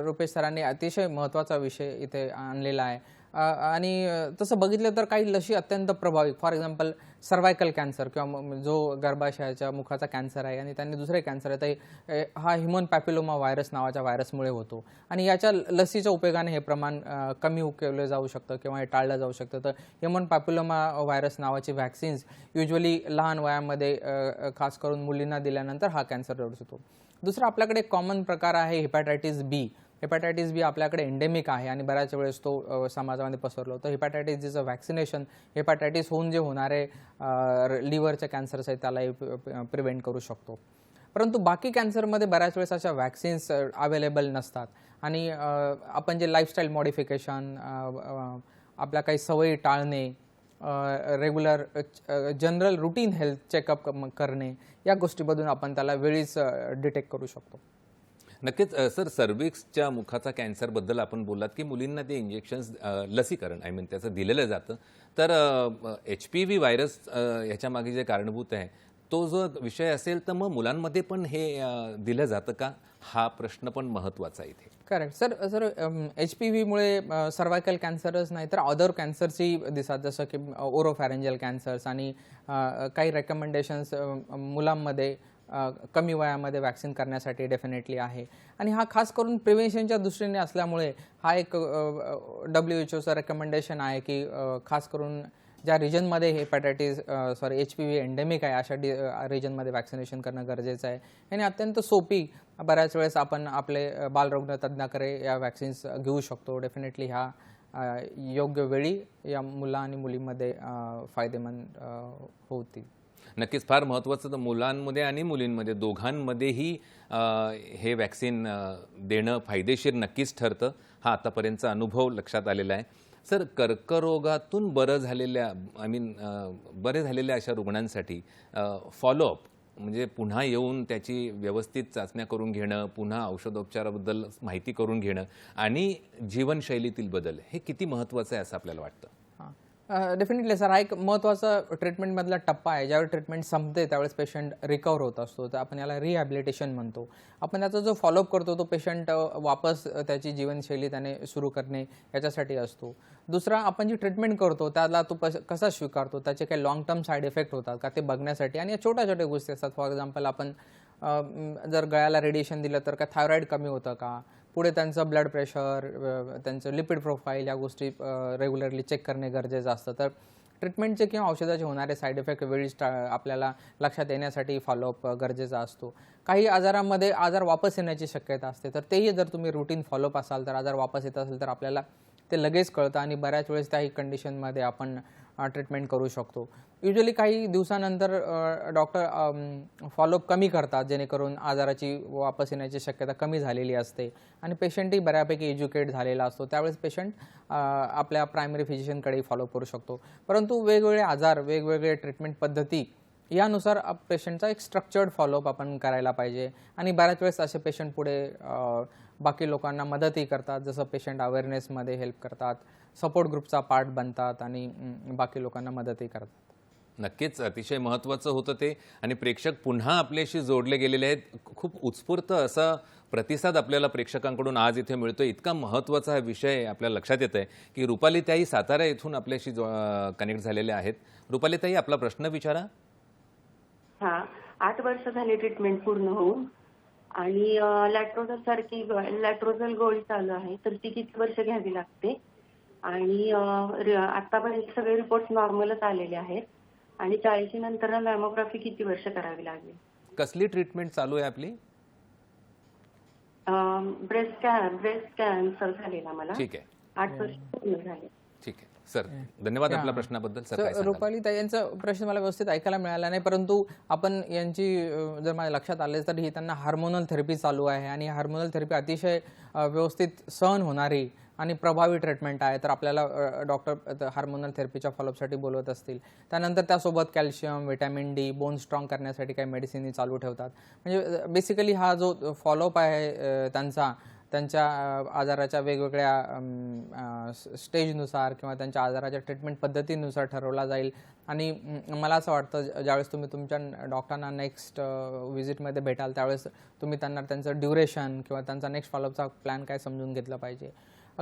रुपेश सरांनी अतिशय महत्त्वाचा विषय इथे आणलेला आहे. आणि तसं बघितलं तर काही लशी अत्यंत प्रभावी, फॉर एक्झाम्पल सर्वायकल कॅन्सर किंवा जो गर्भाशयाच्या मुखाचा कॅन्सर आहे आणि त्यांनी दुसरे कॅन्सर आहे, तर हा ह्युमन पॅपिलोमा व्हायरस नावाच्या व्हायरसमुळे होतो आणि याच्या लसीच्या उपयोगाने हे प्रमाण कमी केलं जाऊ शकतं किंवा हे टाळलं जाऊ शकतं. तर ह्युमन पॅपिलोमा व्हायरस नावाची व्हॅक्सिन्स युजली लहान वयामध्ये खास करून मुलींना दिल्यानंतर हा कॅन्सर रिड्यूस होतो. दुसरा आपल्याकडे कॉमन प्रकार आहे हेपॅटायटिस बी. हेपॅटायटिस बी आपल्याकडे एंडेमिक आहे आणि बऱ्याच वेळेस तो समाजामध्ये पसरलो. तर हेपॅटायटिस बीचं व्हॅक्सिनेशन हेपॅटायटिस होऊन जे होणारे लिव्हरचे कॅन्सर्स आहेत त्यालाही प्रिव्हेंट करू शकतो. परंतु बाकी कॅन्सरमध्ये बऱ्याच वेळेस अशा व्हॅक्सिन्स अवेलेबल नसतात आणि आपण जे लाईफस्टाईल मॉडिफिकेशन, आपल्या काही सवयी टाळणे, regular general routine health checkup करणे, या गोष्टीमधून आपण त्याला वेळीच डिटेक्ट करू शकतो. नक्कीच सर, सर्व्हिक्सच्या मुखाचा कॅन्सरबद्दल आपण बोललात की मुलींना ते इंजेक्शन्स, लसीकरण त्याचं दिलेलं जातं. तर HPV व्हायरस ह्याच्या मागे जे कारणीभूत आहे तो जो विषय असेल तर मग मुलांमध्ये पण हे दिलं जातं का, हा प्रश्न पण महत्त्वाचा आहे इथे. Correct sir. HPVमुळे सर्वायकल कॅन्सरच नाही तर अदर कॅन्सरची दिसतात, जसं की ओरोफॅरेंजल कॅन्सर्स आणि काही रेकमेंडेशन्स मुलांमध्ये कमी वयामध्ये वॅक्सिन करण्यासाठी डेफिनेटली आहे. आणि हा खास करून प्रिव्हेन्शनच्या दृष्टीने असल्यामुळे हा एक WHO रेकमेंडेशन आहे की खास करून ज्या रिजनमध्ये HPV एंडेमिक आहे अशा रिजनमध्ये वॅक्सिनेशन करणं गरजेचं आहे. आणि अत्यंत सोपी, बऱ्याच वेळेस आपण आपले बालरोग तज्ज्ञाकडे या वॅक्सिन्स घेऊ शकतो. डेफिनेटली ह्या योग्य वेळी या मुला आणि मुलींमध्ये फायदेमंद होतील. नक्कीच फार महत्त्वाचं, तर मुलांमध्ये आणि मुलींमध्ये दोघांमध्येही हे वॅक्सिन देणं फायदेशीर नक्कीच ठरतं. हा आतापर्यंतचा अनुभव लक्षात आलेला आहे. सर, कर्करोगातून बरे झालेल्या अशा रुग्णांसाठी फॉलोअप म्हणजे पुन्हा येऊन त्याची व्यवस्थित चाचण्या करून घेणं, पुन्हा औषधोपचाराबद्दल माहिती करून घेणं आणि जीवनशैलीतील बदल हे किती महत्त्वाचं आहे असं आपल्याला वाटतं? डेफिनेटली सर, हा एक महत्त्वाचा ट्रीटमेंटमधला टप्पा आहे. ज्यावेळी ट्रीटमेंट संपते त्यावेळेस पेशंट रिकवर होत असतो, तर आपण याला रिहॅबिलिटेशन म्हणतो. आपण त्याचा जो फॉलोअप करतो तो पेशंट वापस त्याची जीवनशैली त्याने सुरू करणे याच्यासाठी असतो. दुसरा, आपण जी ट्रीटमेंट करतो त्याला तो कसा स्वीकारतो, त्याचे काही लॉंग टर्म साईड इफेक्ट होतात का ते बघण्यासाठी. आणि या छोट्या छोट्या गोष्टी असतात. फॉर एक्झाम्पल, आपण जर गळ्याला रेडिएशन दिलं तर काय थायरॉईड कमी होतं का, पुढे त्यांचं ब्लड प्रेशर, त्यांचं लिपिड प्रोफाईल, या गोष्टी रेग्युलरली चेक करणे गरजेचं असतं. तर ट्रीटमेंटचे किंवा औषधाचे होणारे साईड इफेक्ट वेळीच आपल्याला लक्षात येण्यासाठी फॉलोअप गरजेचा असतो. काही आजारांमध्ये आजार वापस येण्याची शक्यता असते, तर तेही जर तुम्ही रुटीन फॉलोअप असाल तर आजार वापस येत असेल तर आपल्याला ते लगेच कळतं आणि बऱ्याच वेळेस त्याही कंडिशनमध्ये आपण ट्रीटमेंट करू शकतो. युजली काही दिवसानंतर डॉक्टर फॉलोअप कमी करतात जेणेकरून आजाराची वापस येण्याची शक्यता कमी झालेली असते आणि पेशंटही बऱ्यापैकी एज्युकेट झालेला असतो. त्यावेळेस पेशंट आपल्या प्रायमरी फिजिशियनकडेही फॉलोअप करू शकतो. परंतु वेगवेगळे आजार, वेगवेगळे ट्रीटमेंट पद्धती यानुसार पेशंटचा एक स्ट्रक्चर्ड फॉलोअप आपण करायला पाहिजे आणि बऱ्याच वेळेस असे पेशंट पुढे बाकी लोकांना मदतही करतात, जसं पेशंट अवेअरनेसमध्ये हेल्प करतात, सपोर्ट ग्रुपचा पार्ट बनतात आणि बाकी लोकांना मदतही करतात. नक्कीच अतिशय महत्त्वाचं होतं ते आणि प्रेक्षक पुन्हा आपल्याशी जोडले गेलेले आहेत. खूप उत्स्फूर्त असा प्रतिसाद आपल्याला प्रेक्षकांकडून आज इथे मिळतो. इतका महत्त्वाचा हा विषय आपल्या लक्षात येत आहे की रुपाली ताई सातारा येथून आपल्याशी कनेक्ट झालेले आहेत. रुपाली ताई, आपला प्रश्न विचारा. हा, 8 वर्ष झाली ट्रीटमेंट पूर्ण होऊन आणि लॅट्रोझल गोळी चालू आहे, तर ती किती वर्ष घ्यावी लागते? आणि आतापर्यंत सगळे रिपोर्ट नॉर्मलच आलेले आहेत आणि 40 नंतर मॅमोग्राफी किती वर्ष करावी लागेल? कसली ट्रीटमेंट चालू आहे आपली? ब्रेस्ट कॅन्सर झालेला मला. ठीक आहे, 8 वर्ष पूर्ण झाले. ठीक आहे सर, धन्यवाद आपल्या प्रश्नाबद्दल. सर, काय सांगाल? रुपाली ताई यांचा प्रश्न मला व्यवस्थित ऐकायला मिळाला नाही, परंतु आपण यांची जर माझ्या लक्षात आले तर ही त्यांना हार्मोनल थेरपी चालू आहे आणि हार्मोनल थेरपी अतिशय व्यवस्थित सहन होणारी आणि प्रभावी ट्रीटमेंट आहे. तर आपल्याला डॉक्टर हार्मोनल थेरपीच्या फॉलोअपसाठी बोलवत असतील. त्यानंतर त्यासोबत calcium, vitamin D, bone strong करण्यासाठी काही मेडिसिन चालू ठेवतात. म्हणजे बेसिकली हा जो फॉलोअप आहे त्यांच्या आजाराच्या वेगवेगळ्या स्टेजनुसार किंवा त्यांच्या आजाराच्या ट्रीटमेंट पद्धतीनुसार ठरवला जाईल. आणि मला असं वाटतं ज्यावेळेस तुम्ही तुमच्या डॉक्टरांना नेक्स्ट व्हिजिटमध्ये भेटाल त्यावेळेस तुम्ही त्यांना त्यांचं ड्युरेशन किंवा त्यांचा नेक्स्ट फॉलोअपचा प्लॅन काय समजून घेतलं पाहिजे.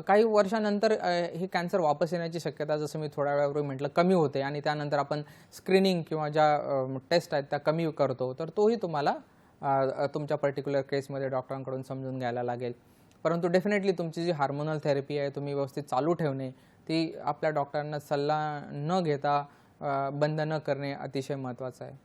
काही वर्षानंतर हे कॅन्सर वापस येण्याची शक्यता, जसं मी थोड्या वेळापूर्वी म्हटलं, कमी होते आणि त्यानंतर आपण स्क्रीनिंग किंवा ज्या टेस्ट आहेत त्या कमी करतो, तर तोही तुम्हाला तुमच्या पर्टिक्युलर केसमध्ये डॉक्टरांकडून समजून घ्यायला लागेल. परंतु डेफिनेटली तुमची जी हार्मोनल थेरपी आहे तुम्ही व्यवस्थित चालू ठेवणे, ती आपल्या डॉक्टरांना सल्ला न घेता बंद न करणे अतिशय महत्त्वाचं आहे.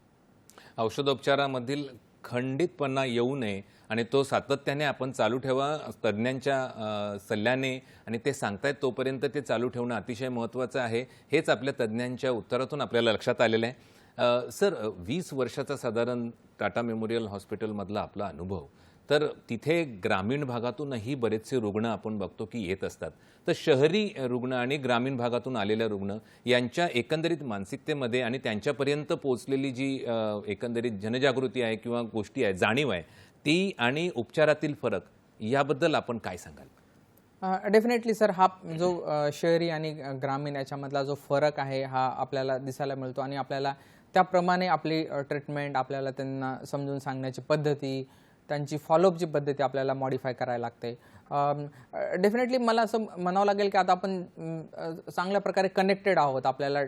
औषधोपचारामधील खंडितपणा येऊ नये आणि तो सातत्याने आपण चालू ठेवा तज्ज्ञांच्या सल्ल्याने, आणि ते सांगतायत तोपर्यंत ते चालू ठेवणं अतिशय महत्त्वाचं आहे. हेच आपल्या तज्ज्ञांच्या उत्तरातून आपल्याला लक्षात आलेलं आहे. सर, 20 वर्षाचा साधारण टाटा मेमोरियल हॉस्पिटलमधला आपला अनुभव, तर तिथे ग्रामीण भागातूनही बरेचसे रुग्ण आपण बघतो की येत असतात. तर शहरी रुग्ण आणि ग्रामीण भागातून आलेल्या रुग्ण यांच्या एकंदरीत मानसिकतेमध्ये आणि त्यांच्यापर्यंत पोहोचलेली जी एकंदरीत जनजागृती आहे किंवा गोष्टी आहेत, जाणीव आहे, ती आणि उपचारातील फरक याबद्दल आपण काय सांगाल? डेफिनेटली सर, हा जो शहरी आणि ग्रामीण याच्यामधला जो फरक आहे हा आपल्याला दिसायला मिळतो आणि आपल्याला त्याप्रमाणे आपली ट्रीटमेंट, आपल्याला त्यांना समजून सांगण्याची पद्धती, त्यांची फॉलोअपची पद्धती आपल्याला मॉडिफाय करायला लागते. डेफिनेटली मला असं म्हणावं लागेल की आता आपण चांगल्या प्रकारे कनेक्टेड आहोत. आपल्याला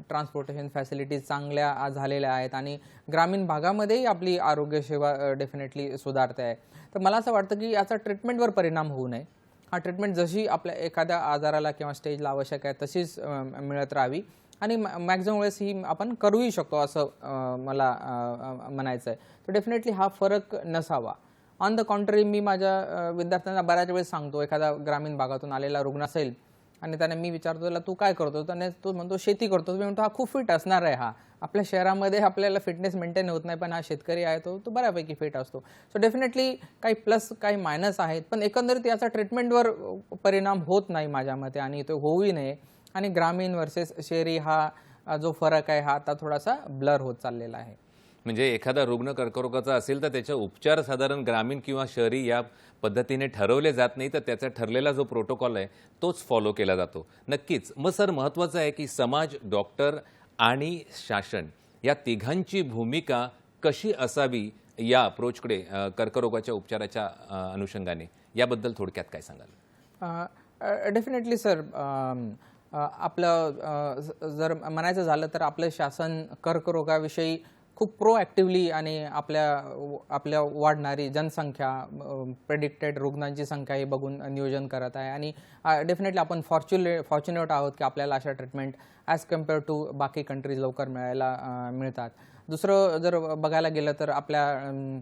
ट्रान्सपोर्टेशन फॅसिलिटीज चांगल्या झालेल्या आहेत आणि ग्रामीण भागामध्येही आपली आरोग्यसेवा डेफिनेटली सुधारते आहे. तर मला असं वाटतं की याचा ट्रीटमेंटवर परिणाम होऊ नये. हा ट्रीटमेंट जशी आपल्या एखाद्या आजाराला किंवा स्टेजला आवश्यक आहे तशीच मिळत राहावी आणि मॅक्झिमम वेळेस ही आपण करूही शकतो असं मला म्हणायचं आहे. तर डेफिनेटली हा फरक नसावा. ऑन द कॉन्ट्री, मी माझ्या विद्यार्थ्यांना बऱ्याच वेळेस सांगतो, एखादा ग्रामीण भागातून आलेला रुग्ण असेल आणि त्याने मी विचारतो त्याला तू काय करतो, त्याने तो म्हणतो शेती करतो. मी म्हणतो हा खूप फिट असणार आहे. हा आपल्या शहरामध्ये आपल्याला फिटनेस मेंटेन होत नाही, पण हा शेतकरी आहे तो बऱ्यापैकी फिट असतो. सो डेफिनेटली काही प्लस काही मायनस आहेत, पण एकंदरीत याचा ट्रीटमेंटवर परिणाम होत नाही माझ्या मते आणि तो होऊही नये. आणि ग्रामीण वर्सेस शहरी हा जो फरक आहे हा आता थोडासा ब्लर होत चाललेला आहे. म्हणजे एखादा रुग्ण कर्करोगाचा असेल तर त्याचे उपचार साधारण ग्रामीण किंवा शहरी या पद्धतीने ठरवले जात नाही, तर त्याचा ठरलेला जो प्रोटोकॉल आहे तोच फॉलो केला जातो. नक्कीच. मग सर, महत्त्वाचं आहे की समाज, डॉक्टर आणि शासन या तिघांची भूमिका कशी असावी या अप्रोचकडे कर्करोगाच्या उपचाराच्या अनुषंगाने, याबद्दल थोडक्यात काय सांगाल? डेफिनेटली सर, आपलं जर म्हणायचं झालं तर आपलं शासन कर्करोगाविषयी खूप प्रोॲक्टिव्हली आणि आपल्या वाढणारी जनसंख्या, प्रेडिक्टेड रुग्णांची संख्या हे बघून नियोजन करत आहे. आणि डेफिनेटली आपण फॉर्च्युनेट आहोत की आपल्याला अशा ट्रीटमेंट ॲज कम्पेअर टू बाकी कंट्रीज लवकर मिळतात. दुसरं जर बघायला गेलं तर आपल्या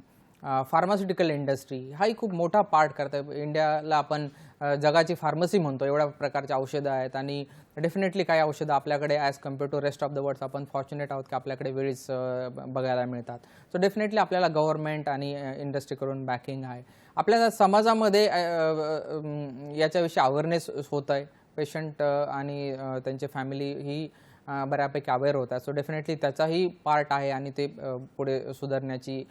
फार्मास्युटिकल इंडस्ट्री हाही खूप मोठा पार्ट करते. इंडियाला आपण जगाची फार्मसी म्हणतो, एवढ्या प्रकारच्या औषधं आहेत. आणि डेफिनेटली काही औषधं आपल्याकडे as compared to rest of the world आपण फॉर्च्युनेट आहोत की आपल्याकडे वेळीच बघायला मिळतात. सो डेफिनेटली आपल्याला गव्हर्नमेंट आणि इंडस्ट्रीकडून बॅकिंग आहे. आपल्या समाजामध्ये याच्याविषयी अवेअरनेस होत आहे. पेशंट आणि त्यांचे फॅमिली ही बऱ्यापैकी अवेअर होत आहे. सो डेफिनेटली त्याचाही पार्ट आहे आणि ते पुढे सुधारण्याची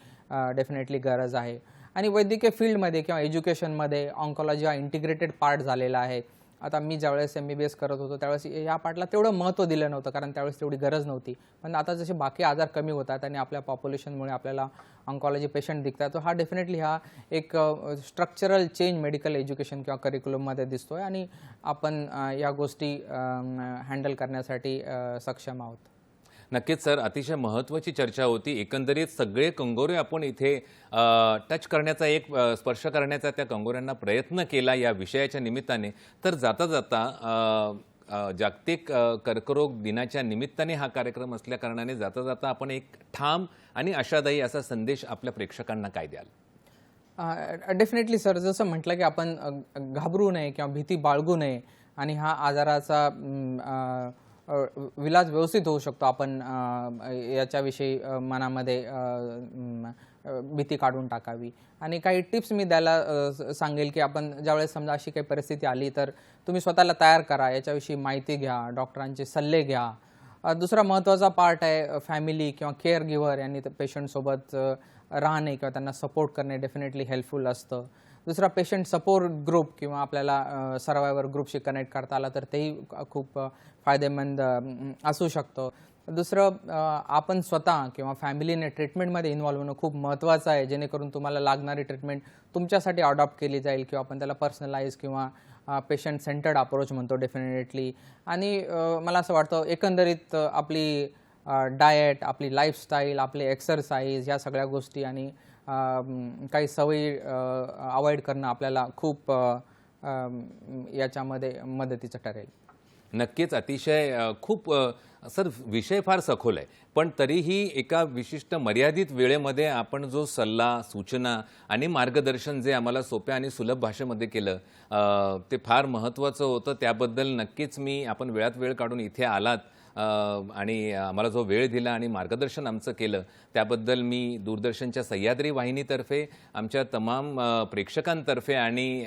डेफिनेटली गरज आहे. आणि वैद्यकीय फील्डमध्ये किंवा एज्युकेशनमध्ये ऑन्कॉलॉजी हा इंटिग्रेटेड पार्ट झालेला आहे. आता मी ज्यावेळेस MBBS करत होतो त्यावेळेस ह्या पार्टला तेवढं महत्त्व दिलं नव्हतं, कारण त्यावेळेस तेवढी गरज नव्हती. पण आता जसे बाकी आजार कमी होतात आणि आपल्या पॉप्युलेशनमुळे आपल्याला ऑन्कॉलॉजी पेशंट दिसतात, तर हा डेफिनेटली हा एक स्ट्रक्चरल चेंज मेडिकल एज्युकेशन किंवा करिक्युलममध्ये दिसतो आहे. आणि आपण या गोष्टी हँडल करण्यासाठी सक्षम आहोत. नक्कीच सर, अतिशय महत्त्वाची चर्चा होती. एकंदरीत सगळे कंगोरे आपण इथे टच करण्याचा, स्पर्श करण्याचा त्या कंगोऱ्यांना प्रयत्न केला या विषयाच्या निमित्ताने. तर जाता जाता जागतिक कर्करोग दिनाच्या निमित्ताने हा कार्यक्रम असल्याकारणाने जाता जाता आपण एक ठाम आणि आशादायी असा संदेश आपल्या प्रेक्षकांना काय द्याल? डेफिनेटली सर, जसं म्हटलं की आपण घाबरू नये किंवा भीती बाळगू नये आणि हा आजाराचा विलाज व्यवस्थित होऊ शकतो. आपण याच्याविषयी मनामध्ये भीती काढून टाकावी. आणि काही टिप्स मी द्यायला सांगेल की आपण ज्यावेळेस समजा अशी काही परिस्थिती आली तर तुम्ही स्वतःला तयार करा, याच्याविषयी माहिती घ्या, डॉक्टरांचे सल्ले घ्या. दुसरा महत्त्वाचा पार्ट आहे फॅमिली किंवा केअर गिव्हर यांनी पेशंटसोबत राहणे किंवा त्यांना सपोर्ट करणे डेफिनेटली हेल्पफुल असतं. दुसरा पेशंट सपोर्ट ग्रुप किंवा आपल्याला सर्वायवर ग्रुपशी कनेक्ट करता आला तर तेही खूप फायदेमंद असू शकतं. दुसरं आपण स्वतः किंवा फॅमिलीने ट्रीटमेंटमध्ये इन्व्हॉल्व होणं खूप महत्त्वाचं आहे, जेणेकरून तुम्हाला लागणारी ट्रीटमेंट तुमच्यासाठी अडॉप्ट केली जाईल किंवा आपण त्याला पर्सनलाइज किंवा पेशंट सेंटर्ड अप्रोच म्हणतो डेफिनेटली. आणि मला असं वाटतं एकंदरीत आपली डाएट, आपली लाईफस्टाईल, आपले एक्सरसाइज, या सगळ्या गोष्टी आणि काही सवयी अवॉइड करणं आपल्याला खूप याच्यामध्ये मदतीचं ठरेल. नक्कीच, अतिशय खूप सर विषय फार सखोल आहे, पण तरीही एका विशिष्ट मर्यादित वेळेमध्ये आपण जो सल्ला, सूचना आणि मार्गदर्शन जे आम्हाला सोप्या आणि सुलभ भाषेमध्ये केलं ते फार महत्त्वाचं होतं. त्याबद्दल नक्कीच आपण वेळात वेळ काढून इथे आलात आणि आम्हाला जो वेळ दिला आणि मार्गदर्शन आमचं केलं त्याबद्दल मी दूरदर्शनच्या सह्याद्री वाहिनीतर्फे, आमच्या तमाम प्रेक्षकांतर्फे आणि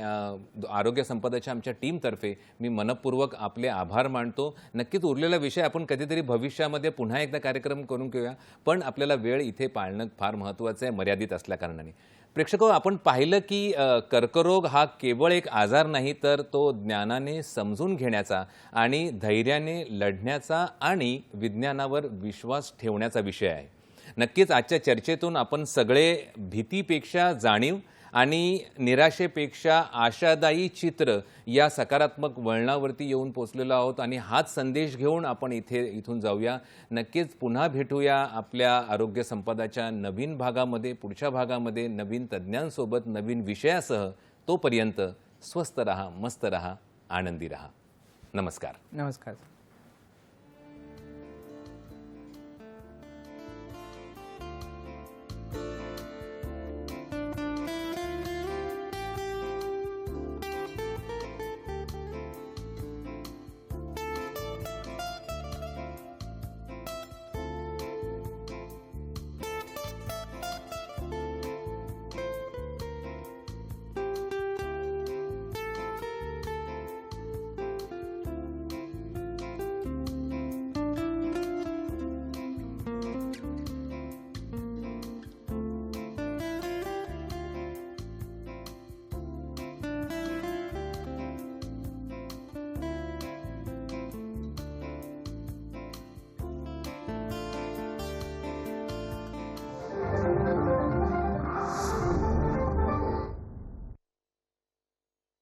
आरोग्य संपदाच्या आमच्या टीमतर्फे मी मनपूर्वक आपले आभार मानतो. नक्कीच उरलेला विषय आपण कधीतरी भविष्यामध्ये पुन्हा एकदा कार्यक्रम करून घेऊया, पण आपल्याला वेळ इथे पाळणं फार महत्त्वाचं आहे मर्यादित असल्याकारणाने. प्रेक्षको, आपण पाहिलं की कर्करोग हा केवळ एक आजार नाही, तर तो ज्ञानाने समजून घेण्याचा आणि धैर्याने लढण्याचा आणि विज्ञानावर विश्वास ठेवण्याचा विषय आहे. नक्कीच आजच्या चर्चेतून आपण सगळे भीतीपेक्षा जाणीव आणि निराशेपेक्षा आशादायी चित्र या सकारात्मक वळणावरती येऊन पोचलेलो आहोत आणि हाच संदेश घेऊन आपण इथून जाऊया. नक्कीच पुन्हा भेटूया आपल्या आरोग्य संपदाच्या नवीन भागामध्ये, पुढच्या भागामध्ये नवीन तज्ज्ञांसोबत, नवीन विषयासह. तोपर्यंत स्वस्थ रहा, मस्त रहा, आनंदी रहा. नमस्कार. नमस्कार.